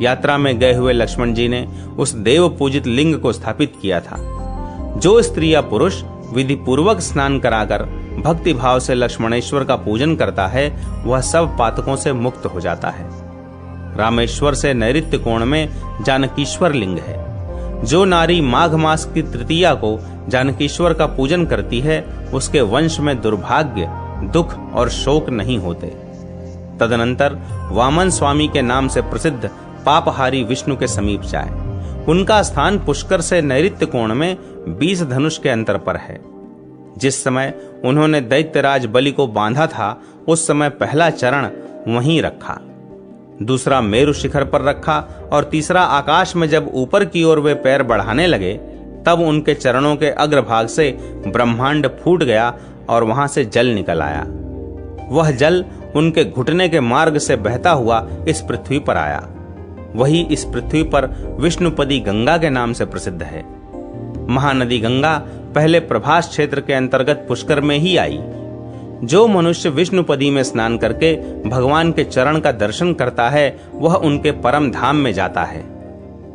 यात्रा में गए हुए लक्ष्मण जी ने उस देव पूजित लिंग को स्थापित किया था। जो स्त्री या पुरुष विधि पूर्वक स्नान कराकर भक्ति भाव से लक्ष्मणेश्वर का पूजन करता है, वह सब पातकों से मुक्त हो जाता है। रामेश्वर से नैऋत्य कोण में जानकीश्वर लिंग है। जो नारी माघ मास की तृतीया को जानकीश्वर का पूजन करती है, उसके वंश में दुर्भाग्य, दुख और शोक नहीं होते। तदनंतर वामन स्वामी के नाम से प्रसिद्ध पापहारी विष्णु के समीप जाए। उनका स्थान पुष्कर से नैऋत्य कोण में 20 धनुष के अंतर पर है। जिस समय उन्होंने दैत्यराज बलि को बांधा था, उस समय पहला चरण वहीं रखा, दूसरा मेरु शिखर पर रखा और तीसरा आकाश में जब ऊपर की ओर वे पैर बढ़ाने लगे, तब उनके चरणों के अग्रभाग से ब्रह्मांड फूट गया और वहां से जल निकल आया। वह जल उनके घुटने के मार्ग से बहता हुआ इस पृथ्वी पर आया। वही इस पृथ्वी पर विष्णुपदी गंगा के नाम से प्रसिद्ध है। महानदी गंगा पहले प्रभास क्षेत्र के अंतर्गत पुष्कर में ही आई। जो मनुष्य विष्णुपदी में स्नान करके भगवान के चरण का दर्शन करता है, वह उनके परम धाम में जाता है।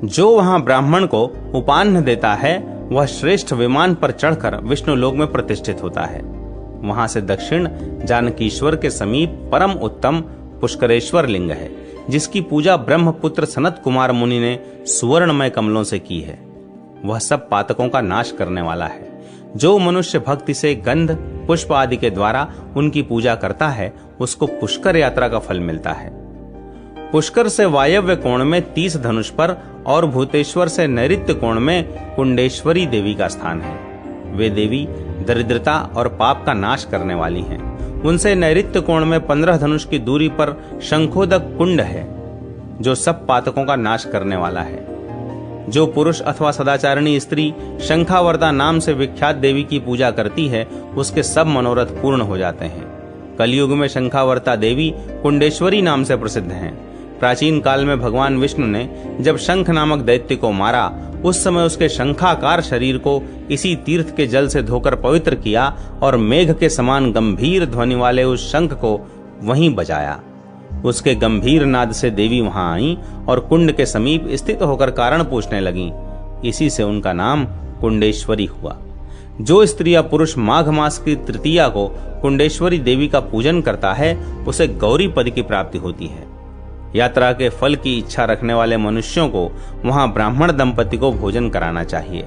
जो वहां ब्राह्मण को उपान्न देता है, वह श्रेष्ठ विमान पर चढ़कर विष्णु लोक में प्रतिष्ठित होता है। वहां से दक्षिण जानकीश्वर के समीप परम उत्तम पुष्करेश्वर लिंग है, जिसकी पूजा ब्रह्मपुत्र सनत कुमार मुनि ने सुवर्णमय कमलों से की है। वह सब पातकों का नाश करने वाला है। जो मनुष्य भक्ति से गंध पुष्प आदि के द्वारा उनकी पूजा करता है, उसको पुष्कर यात्रा का फल मिलता है। पुष्कर से वायव्य कोण में 30 धनुष पर और भूतेश्वर से नैऋत्य कोण में कुंडेश्वरी देवी का स्थान है। वे देवी दरिद्रता और पाप का नाश करने वाली हैं। उनसे नैऋत्य कोण में 15 धनुष की दूरी पर शंखोदक कुंड है, जो सब पातकों का नाश करने वाला है। जो पुरुष अथवा सदाचारिणी स्त्री शंखावर्ता नाम से विख्यात देवी की पूजा करती है, उसके सब मनोरथ पूर्ण हो जाते हैं। कलयुग में शंखावर्ता देवी कुंडेश्वरी नाम से प्रसिद्ध हैं। प्राचीन काल में भगवान विष्णु ने जब शंख नामक दैत्य को मारा, उस समय उसके शंखाकार शरीर को इसी तीर्थ के जल से धोकर पवित्र किया और मेघ के समान गंभीर ध्वनि वाले उस शंख को वहीं बजाया। उसके गंभीर नाद से देवी वहां आई और कुंड के समीप स्थित होकर कारण पूछने लगीं। इसी से उनका नाम कुंडेश्वरी हुआ। जो स्त्री या पुरुष माघ मास की तृतीया को कुंडेश्वरी देवी का पूजन करता है, उसे गौरी पद की प्राप्ति होती है। यात्रा के फल की इच्छा रखने वाले मनुष्यों को वहां ब्राह्मण दंपति को भोजन कराना चाहिए।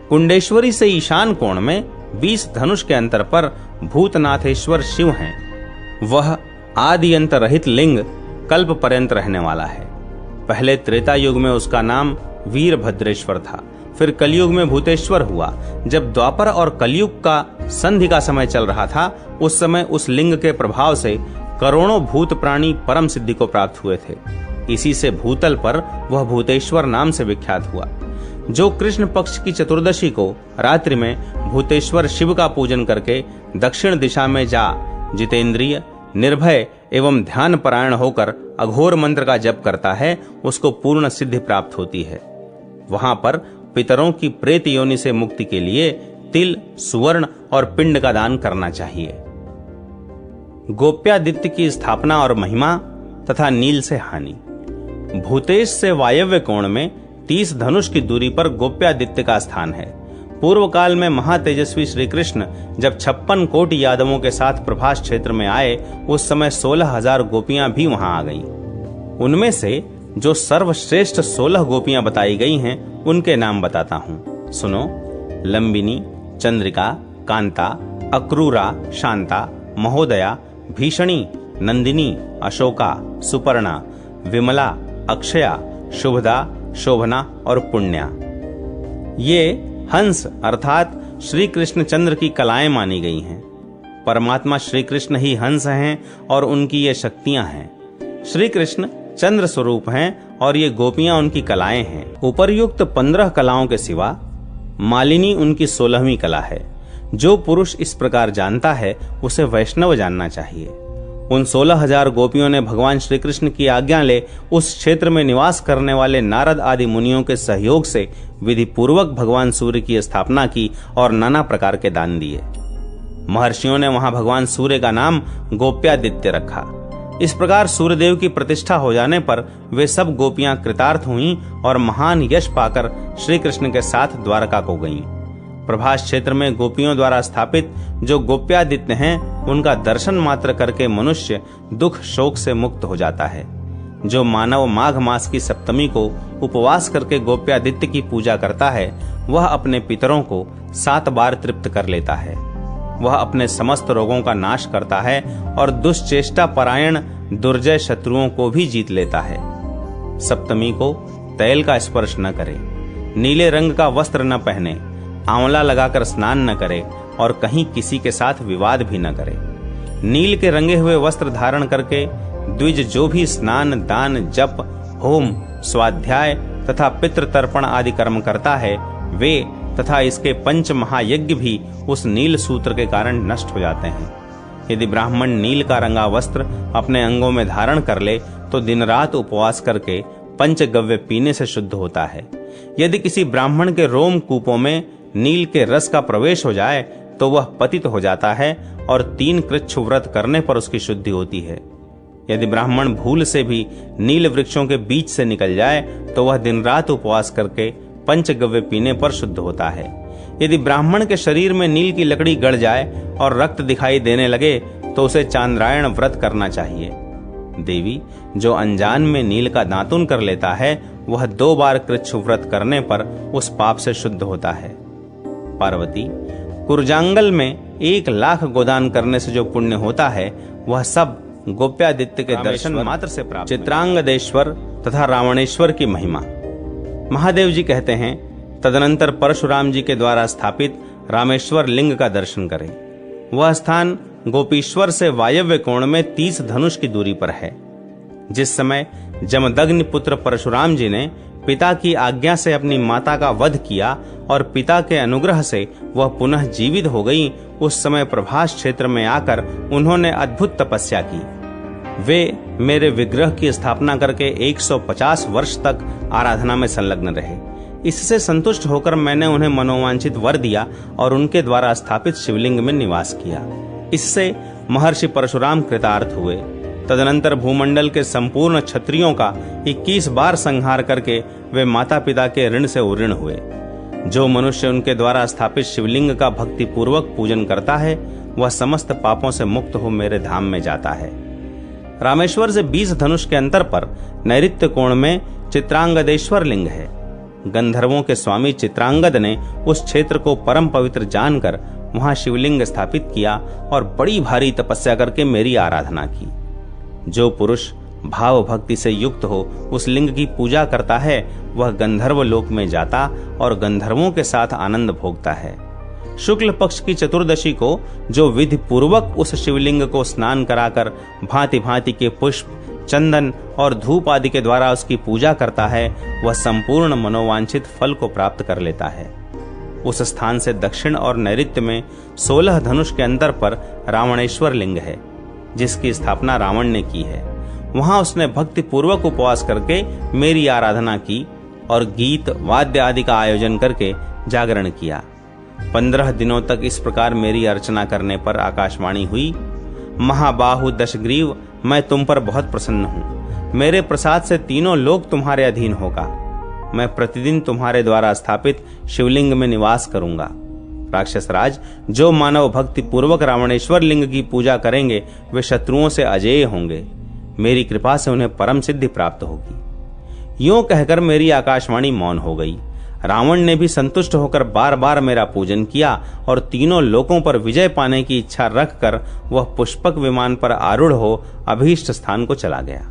कुंडेश्वरी से ईशान कोण में 20 धनुष के अंतर पर भूतनाथेश्वर शिव हैं। वह आदि अंत रहित लिंग कल्प पर्यंत रहने वाला है। पहले त्रेता युग में उसका नाम वीरभद्रेश्वर था, फिर कलयुग में भूतेश्वर हुआ। जब द्वापर और कलयुग का संधि का समय चल रहा था, उस समय उस लिंग के प्रभाव से करोड़ों भूत प्राणी परम सिद्धि को प्राप्त हुए थे। इसी से भूतल पर वह भूतेश्वर नाम से विख्यात हुआ। जो कृष्ण पक्ष की चतुर्दशी को रात्रि में भूतेश्वर शिव का पूजन करके दक्षिण दिशा में जा जितेंद्रिय, निर्भय एवं ध्यान परायण होकर अघोर मंत्र का जप करता है, उसको पूर्ण सिद्धि प्राप्त होती है। वहां पर पितरों की प्रेत योनि से मुक्ति के लिए तिल, सुवर्ण और पिंड का दान करना चाहिए। गोप्यादित्य की स्थापना और महिमा तथा नील से हानि। भूतेश से वायव्य कोण में 30 धनुष की दूरी पर गोप्यादित्य का स्थान है। पूर्व काल में महातेजस्वी श्री कृष्ण जब 56 कोटि यादवों के साथ प्रभास क्षेत्र में आए, उस समय 16,000 गोपियां भी वहां आ गईं। उनमें से जो सर्वश्रेष्ठ 16 गोपियां बताई गई हैं, उनके नाम बताता हूं, सुनो। लंबिनी, चंद्रिका, कांता, अक्रूरा, शांता, महोदया, भीषणी, नंदिनी, अशोका, सुपर्णा, विमला, अक्षया, शुभदा, शोभना और पुण्या। ये हंस अर्थात श्री कृष्ण चंद्र की कलाएं मानी गई हैं। परमात्मा श्री कृष्ण ही हंस हैं और उनकी ये शक्तियां हैं। श्री कृष्ण चंद्र स्वरूप हैं और ये गोपियां उनकी कलाएं हैं। उपर्युक्त 15 कलाओं के सिवा मालिनी उनकी 16वीं कला है। जो पुरुष इस प्रकार जानता है, उसे वैष्णव जानना चाहिए। उन 16,000 गोपियों ने भगवान श्री कृष्ण की आज्ञा ले उस क्षेत्र में निवास करने वाले नारद आदि मुनियों के सहयोग से विधि पूर्वक भगवान सूर्य की स्थापना की और नाना प्रकार के दान दिए। महर्षियों ने वहां भगवान सूर्य का नाम गोप्यादित्य रखा। इस प्रकार सूर्यदेव की प्रतिष्ठा हो जाने पर वे सब गोपियां कृतार्थ हुईं और महान यश पाकर श्री कृष्ण के साथ द्वारका को गईं। प्रभास क्षेत्र में गोपियों द्वारा स्थापित जो गोप्यादित्य हैं, उनका दर्शन मात्र करके मनुष्य दुख शोक से मुक्त हो जाता है। जो मानव माघ मास की सप्तमी को उपवास करके गोप्यादित्य की पूजा करता है, वह अपने पितरों को 7 बार तृप्त कर लेता है। वह अपने समस्त रोगों का नाश करता है और दुष्चेष्टा परायण दुर्जय शत्रुओं को भी जीत लेता है। सप्तमी को तैल का स्पर्श न करे, नीले रंग का वस्त्र न पहने, आंवला लगाकर स्नान न करे और कहीं किसी के साथ विवाद भी न करे। नील के रंगे हुए वस्त्र धारण करके द्विज जो भी स्नान, दान, जप, होम, स्वाध्याय तथा पितृ तर्पण आदि कर्म करता है, वे तथा इसके 5 महायज्ञ भी उस नील सूत्र के कारण नष्ट हो जाते हैं। यदि ब्राह्मण नील का रंगा वस्त्र अपने अंगों में धारण कर ले तो दिन रात उपवास करके पंचगव्य पीने से शुद्ध होता है। यदि किसी ब्राह्मण के रोम कूपों में नील के रस का प्रवेश हो जाए तो वह पतित हो जाता है और 3 कृच्छ व्रत करने पर उसकी शुद्धि होती है। यदि ब्राह्मण भूल से भी नील वृक्षों के बीच से निकल जाए तो वह दिन रात उपवास करके पंचगव्य पीने पर शुद्ध होता है। यदि ब्राह्मण के शरीर में नील की लकड़ी गड़ जाए और रक्त दिखाई देने लगे तो उसे चांद्रायण व्रत करना चाहिए। देवी, जो अनजान में नील का दातुन कर लेता है, वह 2 बार कृच्छ व्रत करने पर उस पाप से शुद्ध होता है। पार्वती, कुरजांगल में 1 लाख गोदान करने से जो पुण्य होता है, वह सब गोप्यादित्य के दर्शन मात्र से प्राप्त। चित्रांगदेश्वर तथा रावणेश्वर की महिमा। महादेव जी कहते हैं, तदनंतर परशुराम जी के द्वारा स्थापित रामेश्वर लिंग का दर्शन करें। वह स्थान गोपीश्वर से वायव्य कोण में 30 धनुष की दूरी पर है। जिस समय जमदग्नि पुत्र परशुराम जी ने पिता की आज्ञा से अपनी माता का वध किया और पिता के अनुग्रह से वह पुनः जीवित हो गई, उस समय प्रभास क्षेत्र में आकर उन्होंने अद्भुत तपस्या की। वे मेरे विग्रह की स्थापना करके 150 वर्ष तक आराधना में संलग्न रहे। इससे संतुष्ट होकर मैंने उन्हें मनोवांछित वर दिया और उनके द्वारा स्थापित शिवलिंग में निवास किया। इससे महर्षि परशुराम कृतार्थ हुए। तदनंतर भूमंडल के संपूर्ण क्षत्रियों का 21 बार संहार करके वे माता पिता के ऋण से उऋण हुए। जो मनुष्य उनके द्वारा स्थापित शिवलिंग का भक्ति पूर्वक पूजन करता है, वह समस्त पापों से मुक्त हो मेरे धाम में जाता है। रामेश्वर से 20 धनुष के अंतर पर नैऋत्य कोण में चित्रांगदेश्वर लिंग है। गंधर्वों के स्वामी चित्रांगद ने उस क्षेत्र को परम पवित्र जानकर वहां शिवलिंग स्थापित किया और बड़ी भारी तपस्या करके मेरी आराधना की। जो पुरुष भाव भक्ति से युक्त हो उस लिंग की पूजा करता है, वह गंधर्व लोक में जाता और गंधर्वों के साथ आनंद भोगता है। शुक्ल पक्ष की चतुर्दशी को जो विधि पूर्वक उस शिवलिंग को स्नान कराकर भांति भांति के पुष्प, चंदन और धूप आदि के द्वारा उसकी पूजा करता है, वह संपूर्ण मनोवांछित फल को प्राप्त कर लेता है। उस स्थान से दक्षिण और नैऋत्य में 16 धनुष के अंतर पर रावणेश्वर लिंग है, जिसकी स्थापना रावण ने की है। वहां उसने भक्ति पूर्वक उपवास करके मेरी आराधना की और गीत वाद्य आदि का आयोजन करके जागरण किया। 15 दिनों तक इस प्रकार मेरी अर्चना करने पर आकाशवाणी हुई, महाबाहु दशग्रीव, मैं तुम पर बहुत प्रसन्न हूँ। मेरे प्रसाद से तीनों लोक तुम्हारे अधीन होगा। मैं प्रतिदिन तुम्हारे द्वारा स्थापित शिवलिंग में निवास करूंगा। राक्षस राज, जो मानव भक्ति पूर्वक रावणेश्वर लिंग की पूजा करेंगे, वे शत्रुओं से अजेय होंगे। मेरी कृपा से उन्हें परम सिद्धि प्राप्त होगी। यूं कहकर मेरी आकाशवाणी मौन हो गई। रावण ने भी संतुष्ट होकर बार बार मेरा पूजन किया और तीनों लोकों पर विजय पाने की इच्छा रखकर वह पुष्पक विमान पर आरूढ़ हो अभीष्ट स्थान को चला गया।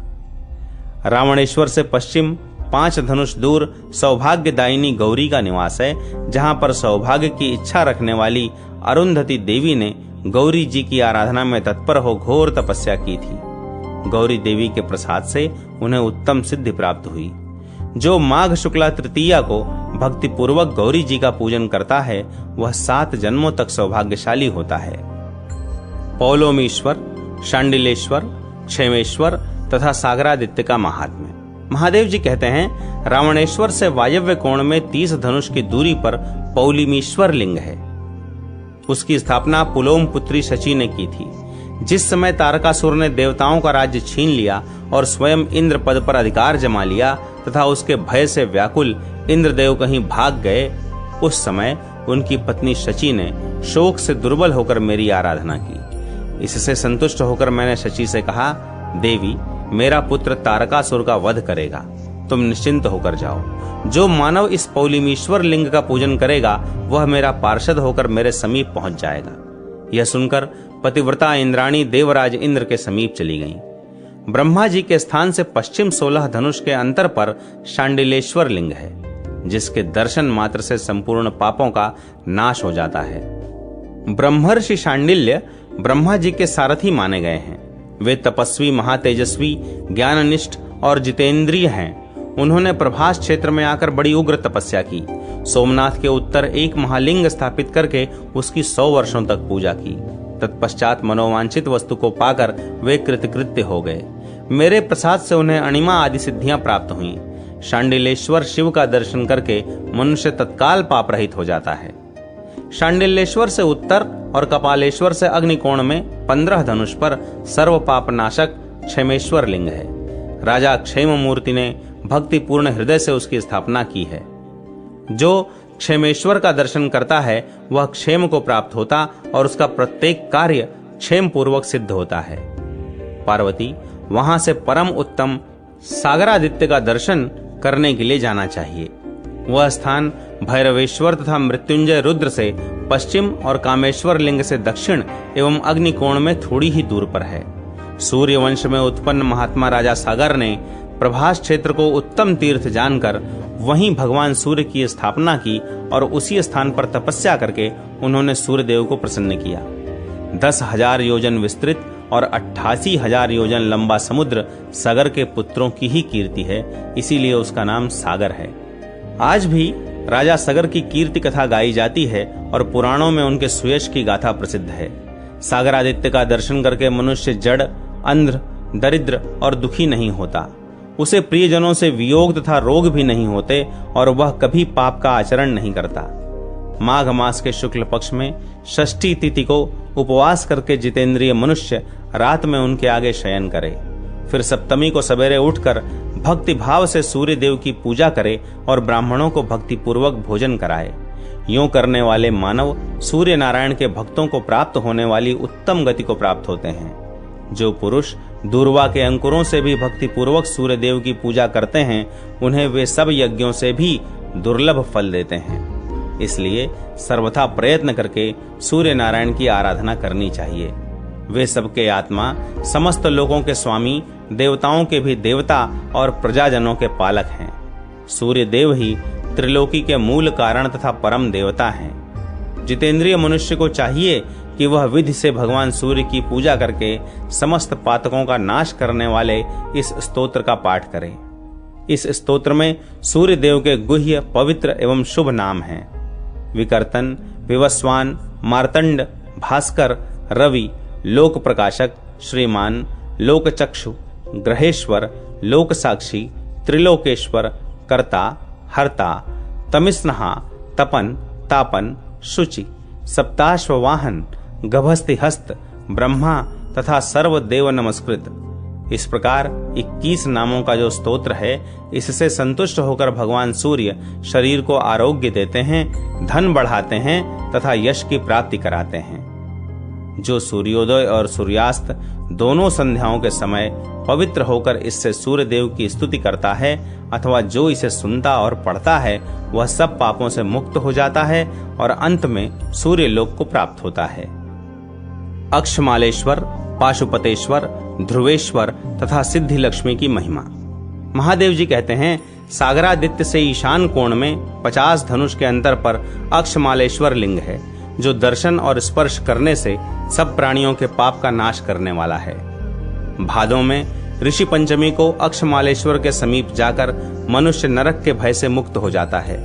रावणेश्वर से पश्चिम 5 धनुष दूर सौभाग्यदायिनी गौरी का निवास है, जहां पर सौभाग्य की इच्छा रखने वाली अरुंधति देवी ने गौरी जी की आराधना में तत्पर हो घोर तपस्या की थी। गौरी देवी के प्रसाद से उन्हें उत्तम सिद्धि प्राप्त हुई। जो माघ शुक्ला तृतीया को भक्ति पूर्वक गौरी जी का पूजन करता है, वह 7 जन्मों तक सौभाग्यशाली होता है। पौलोमीश्वर, शांडिलेश्वर, क्षेमेश्वर तथा सागरादित्य का महात्म्य। महादेव जी कहते हैं, रावणेश्वर से वायव्य कोण में 30 धनुष की दूरी पर पौलिमीश्वर लिंग है। उसकी स्थापना पुलोम पुत्री शची ने की थी। जिस समय तारकासुर ने देवताओं का राज्य छीन लिया और स्वयं इंद्र पद पर अधिकार जमा लिया तथा उसके भय से व्याकुल इंद्रदेव कहीं भाग गए, उस समय उनकी पत्नी शची ने शोक से दुर्बल होकर मेरी आराधना की। इससे संतुष्ट होकर मैंने शची से कहा, देवी, मेरा पुत्र तारकासुर का वध करेगा, तुम निश्चिंत होकर जाओ। जो मानव इस पौलिमीश्वर लिंग का पूजन करेगा वह मेरा पार्षद होकर मेरे समीप पहुंच जाएगा। यह सुनकर पतिव्रता इंद्राणी देवराज इंद्र के समीप चली गईं। ब्रह्मा जी के स्थान से पश्चिम 16 धनुष के अंतर पर शांडिलेश्वर लिंग है, जिसके दर्शन मात्र से संपूर्ण पापों का नाश हो जाता है। ब्रह्मर्षि शांडिल्य ब्रह्मा जी के सारथी माने गए हैं। वे तपस्वी, महातेजस्वी, ज्ञाननिष्ठ और जितेंद्रिय हैं। उन्होंने प्रभास क्षेत्र में आकर बड़ी उग्र तपस्या की। सोमनाथ के उत्तर एक महालिंग स्थापित करके उसकी 100 वर्षों तक पूजा की। तत्पश्चात मनोवांछित वस्तु को पाकर वे कृतकृत्य हो गए। मेरे प्रसाद से उन्हें अणिमा आदि सिद्धियां प्राप्त हुईं। शांडिलेश्वर शिव का दर्शन करके मनुष्य तत्काल पाप रहित हो जाता है। शांडिलेश्वर से उत्तर और कपालेश्वर से अग्निकोण में 15 धनुष पर सर्व पाप नाशक क्षेमेश्वर लिंग है। राजा क्षेम मूर्ति ने भक्तिपूर्ण हृदय से उसकी स्थापना की है। जो क्षेमेश्वर का दर्शन करता है वह क्षेम को प्राप्त होता और उसका प्रत्येक कार्य क्षेम पूर्वक सिद्ध होता है। पार्वती, वहां से परम उत्तम सागरादित्य का दर्शन करने के लिए जाना चाहिए। वह स्थान भैरवेश्वर तथा मृत्युंजय रुद्र से पश्चिम और कामेश्वर लिंग से दक्षिण एवं अग्निकोण में थोड़ी ही दूर पर है। सूर्य वंश में उत्पन्न महात्मा राजा सागर ने प्रभास क्षेत्र को उत्तम तीर्थ जानकर वहीं भगवान सूर्य की स्थापना की और उसी स्थान पर तपस्या करके उन्होंने सूर्यदेव को प्रसन्न किया। 10,000 योजन विस्तृत और 88,000 योजन लंबा समुद्र सागर के पुत्रों की ही कीर्ति है, इसीलिए उसका नाम सागर है। आज भी राजा सागर की कीर्ति कथा गाई जाती है और पुराणों में उनके सुयश की गाथा प्रसिद्ध है। सागरादित्य का दर्शन करके मनुष्य जड़, अंध, दरिद्र और दुखी नहीं होता। उसे प्रियजनों से वियोग तथा रोग भी नहीं होते और वह कभी पाप का आचरण नहीं करता। माघ मास के शुक्ल पक्ष में षष्ठी तिथि को उपवास करके जितेंद्रिय मनुष्य रात में उनके आगे शयन करे, फिर सप्तमी को सवेरे उठकर भक्ति भाव से सूर्य देव की पूजा करे और ब्राह्मणों को भक्ति पूर्वक भोजन कराए। यूं करने वाले मानव सूर्य नारायण के भक्तों को प्राप्त होने वाली उत्तम गति को प्राप्त होते हैं। जो पुरुष दूर्वा के अंकुरों से भी भक्ति पूर्वक सूर्य देव की पूजा करते हैं, उन्हें वे सब यज्ञों से भी दुर्लभ फल देते हैं। इसलिए सर्वथा प्रयत्न करके सूर्य नारायण की आराधना करनी चाहिए। वे सबके आत्मा, समस्त लोगों के स्वामी, देवताओं के भी देवता और प्रजाजनों के पालक हैं। सूर्य देव ही त्रिलोकी के मूल कारण तथा परम देवता हैं। जितेंद्रिय मनुष्य को चाहिए कि वह विधि से भगवान सूर्य की पूजा करके समस्त पातकों का नाश करने वाले इस स्तोत्र का पाठ करे। इस स्तोत्र में सूर्य देव के गुह्य, पवित्र एवं शुभ नाम हैं। विकर्तन, विवस्वान, मार्तंड, भास्कर, रवि, लोक प्रकाशक, श्रीमान, लोकचक्षु, ग्रहेश्वर, लोक साक्षी, त्रिलोकेश्वर, कर्ता, हर्ता, तमिस्नहा, तपन, तापन, शुचि, सप्ताश्ववाहन, गभस्ति हस्त, ब्रह्मा तथा सर्वदेव नमस्कृत। इस प्रकार 21 नामों का जो स्तोत्र है, इससे संतुष्ट होकर भगवान सूर्य शरीर को आरोग्य देते हैं, धन बढ़ाते हैं तथा यश की प्राप्ति कराते हैं। जो सूर्योदय और सूर्यास्त दोनों संध्याओं के समय पवित्र होकर इससे सूर्य देव की स्तुति करता है अथवा जो इसे सुनता और पढ़ता है, वह सब पापों से मुक्त हो जाता है और अंत में सूर्य लोक को प्राप्त होता है। अक्षमालेश्वर, पाशुपतेश्वर, ध्रुवेश्वर तथा सिद्धि लक्ष्मी की महिमा। महादेव जी कहते हैं, सागरादित्य से ईशान कोण में 50 धनुष के अंतर पर अक्षमालेश्वर लिंग है, जो दर्शन और स्पर्श करने से सब प्राणियों के पाप का नाश करने वाला है। भादों में ऋषि पंचमी को अक्षमालेश्वर के समीप जाकर मनुष्य नरक के भय से मुक्त हो जाता है।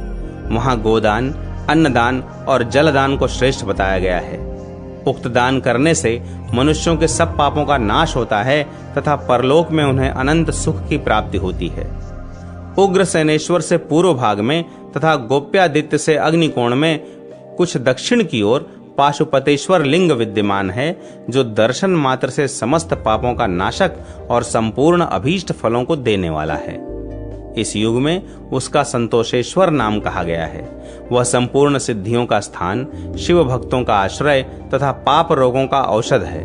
वहां गोदान, अन्नदान और जलदान को श्रेष्ठ बताया गया है। उक्त दान करने से मनुष्यों के सब पापों का नाश होता है तथा परलोक में उन्हें अनंत सुख की प्राप्ति होती है। उग्रसेनेश्वर से पूर्व भाग में तथा गोप्यादित्य से अग्निकोण में कुछ दक्षिण की ओर पाशुपतेश्वर लिंग विद्यमान है, जो दर्शन मात्र से समस्त पापों का नाशक और संपूर्ण अभीष्ट फलों को देने वाला है। इस युग में उसका संतोषेश्वर नाम कहा गया है। वह संपूर्ण सिद्धियों का स्थान, शिव भक्तों का आश्रय तथा पाप रोगों का औषध है।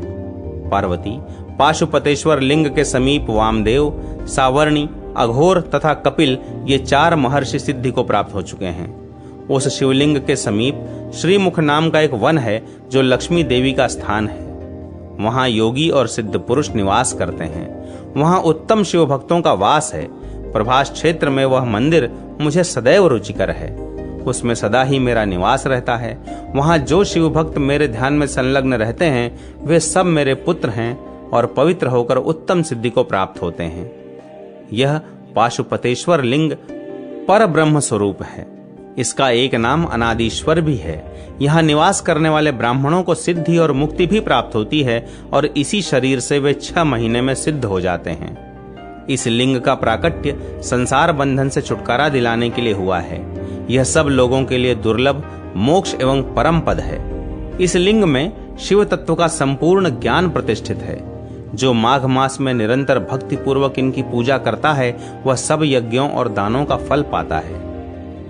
पार्वती पाशुपतेश्वर लिंग के समीप वामदेव, सावर्णी, अघोर तथा कपिल ये 4 महर्षि सिद्धि को प्राप्त हो चुके हैं। उस शिवलिंग के समीप श्रीमुख नाम का एक वन है जो लक्ष्मी देवी का स्थान है। वहां योगी और सिद्ध पुरुष निवास करते हैं। वहां उत्तम शिव भक्तों का वास है। प्रभास क्षेत्र में वह मंदिर मुझे सदैव रुचिकर है। उसमें सदा ही मेरा निवास रहता है। वहां जो शिव भक्त मेरे ध्यान में संलग्न रहते हैं वे सब मेरे पुत्र हैं और पवित्र होकर उत्तम सिद्धि को प्राप्त होते हैं। यह पाशुपतेश्वर लिंग पर ब्रह्म स्वरूप है। इसका एक नाम अनादीश्वर भी है। यहाँ निवास करने वाले ब्राह्मणों को सिद्धि और मुक्ति भी प्राप्त होती है और इसी शरीर से वे 6 महीने में सिद्ध हो जाते हैं। इस लिंग का प्राकट्य संसार बंधन से छुटकारा दिलाने के लिए हुआ है। यह सब लोगों के लिए दुर्लभ, मोक्ष एवं परम पद है। इस लिंग में शिव तत्व का संपूर्ण ज्ञान प्रतिष्ठित है। जो माघ मास में निरंतर भक्ति पूर्वक इनकी पूजा करता है वह सब यज्ञों और दानों का फल पाता है।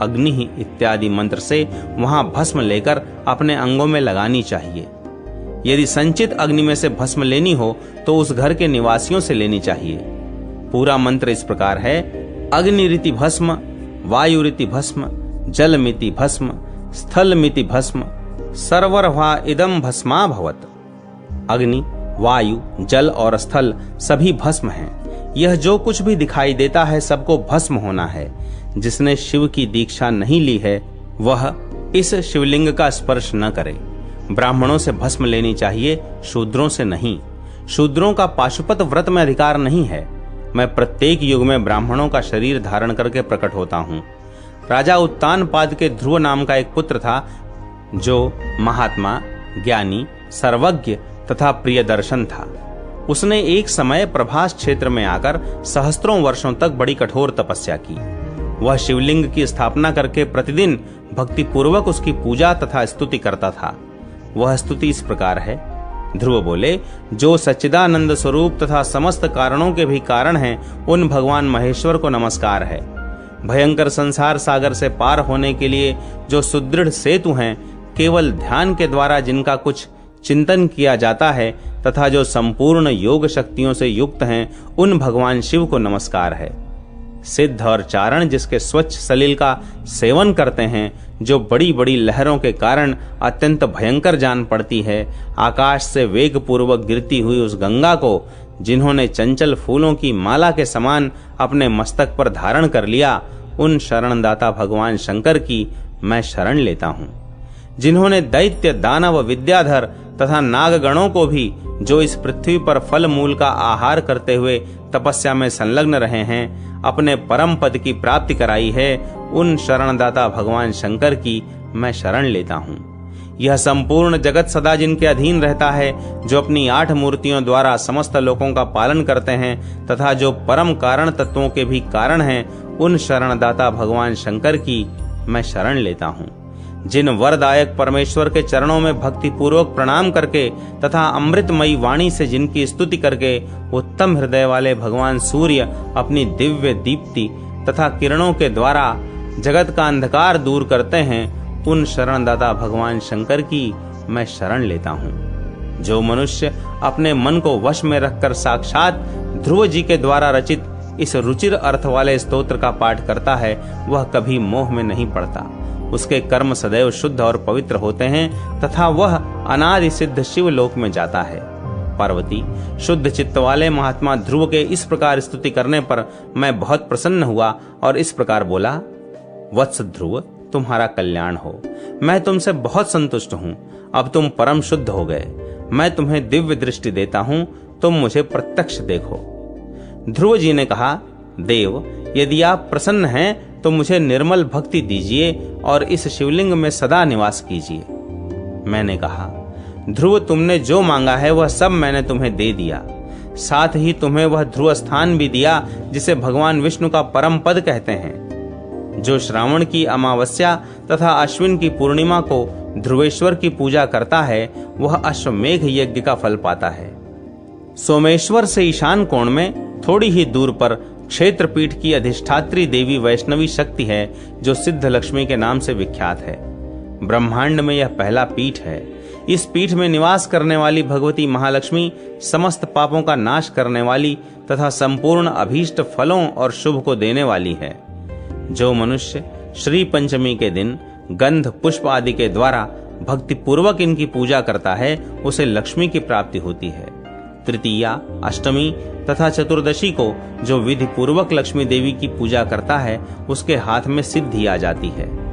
अग्नि इत्यादि मंत्र से वहां भस्म लेकर अपने अंगों में लगानी चाहिए। यदि संचित अग्नि में से भस्म लेनी हो तो उस घर के निवासियों से लेनी चाहिए। पूरा मंत्र इस प्रकार है: अग्निरिति भस्म, वायुरिति भस्म, जलमिति भस्म, स्थलमिति भस्म, सर्वरवा इदम भस्मा भवत। अग्नि, वायु, जल और स्थल सभी भस्म हैं। यह जो कुछ भी दिखाई देता है सबको भस्म होना है। जिसने शिव की दीक्षा नहीं ली है वह इस शिवलिंग का स्पर्श न करे। ब्राह्मणों से भस्म लेनी चाहिए, शूद्रों से नहीं। शूद्रों का पाशुपत व्रत में अधिकार नहीं है। मैं प्रत्येक युग में ब्राह्मणों का शरीर धारण करके प्रकट होता हूँ। राजा उत्तानपाद के ध्रुव नाम का एक पुत्र था जो महात्मा, ज्ञानी, सर्वज्ञ तथा प्रियदर्शन था। उसने एक समय प्रभास क्षेत्र में आकर सहस्त्रों वर्षों तक बड़ी कठोर तपस्या की। वह शिवलिंग की स्थापना करके प्रतिदिन भक्ति पूर्वक उसकी पूजा तथा स्तुति करता था। वह स्तुति इस प्रकार है: ध्रुव बोले, जो सच्चिदानंद स्वरूप तथा समस्त कारणों के भी कारण हैं, उन भगवान महेश्वर को नमस्कार है। भयंकर संसार सागर से पार होने के लिए जो सुदृढ़ सेतु हैं, केवल ध्यान के द्वारा जिनका कुछ चिंतन किया जाता है तथा जो संपूर्ण योग शक्तियों से युक्त हैं, उन भगवान शिव को नमस्कार है। सिद्ध और चारण जिसके स्वच्छ सलिल का सेवन करते हैं, जो बड़ी बड़ी लहरों के कारण अत्यंत भयंकर जान पड़ती है, आकाश से वेग पूर्वक गिरती हुई उस गंगा को जिन्होंने चंचल फूलों की माला के समान अपने मस्तक पर धारण कर लिया, उन शरणदाता भगवान शंकर की मैं शरण लेता हूँ। जिन्होंने दैत्य, दानव, विद्याधर तथा नागगणों को भी जो इस पृथ्वी पर फल मूल का आहार करते हुए तपस्या में संलग्न रहे हैं, अपने परम पद की प्राप्ति कराई है, उन शरणदाता भगवान शंकर की मैं शरण लेता हूँ। यह संपूर्ण जगत सदा जिनके अधीन रहता है, जो अपनी 8 मूर्तियों द्वारा समस्त लोकों का पालन करते हैं तथा जो परम कारण तत्वों के भी कारण हैं, उन शरणदाता भगवान शंकर की मैं शरण लेता हूँ। जिन वरदायक परमेश्वर के चरणों में भक्ति पूर्वक प्रणाम करके तथा अमृतमयी वाणी से जिनकी स्तुति करके उत्तम हृदय वाले भगवान सूर्य अपनी दिव्य दीप्ति तथा किरणों के द्वारा जगत का अंधकार दूर करते हैं, उन शरणदाता भगवान शंकर की मैं शरण लेता हूँ। जो मनुष्य अपने मन को वश में रखकर साक्षात ध्रुव जी के द्वारा रचित इस रुचिर अर्थ वाले स्तोत्र का पाठ करता है, वह कभी मोह में नहीं पड़ता। उसके कर्म सदैव शुद्ध और पवित्र होते हैं तथा वह अनादि सिद्ध शिव लोक में जाता है। पार्वती, शुद्ध चित्त वाले महात्मा ध्रुव के इस प्रकार स्तुति करने पर मैं बहुत प्रसन्न हुआ और इस प्रकार बोला: वत्स ध्रुव, तुम्हारा कल्याण हो। मैं तुमसे बहुत संतुष्ट हूँ। अब तुम परम शुद्ध हो गए। मैं तुम्हें दिव्य दृष्टि देता हूँ, तुम मुझे प्रत्यक्ष देखो। ध्रुव जी ने कहा: देव, यदि आप प्रसन्न हैं तो मुझे निर्मल भक्ति दीजिए और इस शिवलिंग में सदा निवास कीजिए। मैंने कहा: ध्रुव, तुमने जो मांगा है वह सब मैंने तुम्हें दे दिया। साथ ही तुम्हें वह ध्रुव स्थान भी दिया जिसे भगवान विष्णु का परम पद कहते हैं। जो श्रावण की अमावस्या तथा अश्विन की पूर्णिमा को ध्रुवेश्वर की पूजा करता है, वह अश्वमेघ यज्ञ का फल पाता है। सोमेश्वर से ईशान कोण में थोड़ी ही दूर पर क्षेत्रपीठ की अधिष्ठात्री देवी वैष्णवी शक्ति है, जो सिद्ध लक्ष्मी के नाम से विख्यात है। ब्रह्मांड में यह पहला पीठ है। इस पीठ में निवास करने वाली भगवती महालक्ष्मी समस्त पापों का नाश करने वाली तथा संपूर्ण अभीष्ट फलों और शुभ को देने वाली है। जो मनुष्य श्री पंचमी के दिन गंध पुष्प आदि के द्वारा भक्ति पूर्वक इनकी पूजा करता है, उसे लक्ष्मी की प्राप्ति होती है। तृतीया, अष्टमी तथा चतुर्दशी को जो विधि पूर्वक लक्ष्मी देवी की पूजा करता है, उसके हाथ में सिद्धि आ जाती है।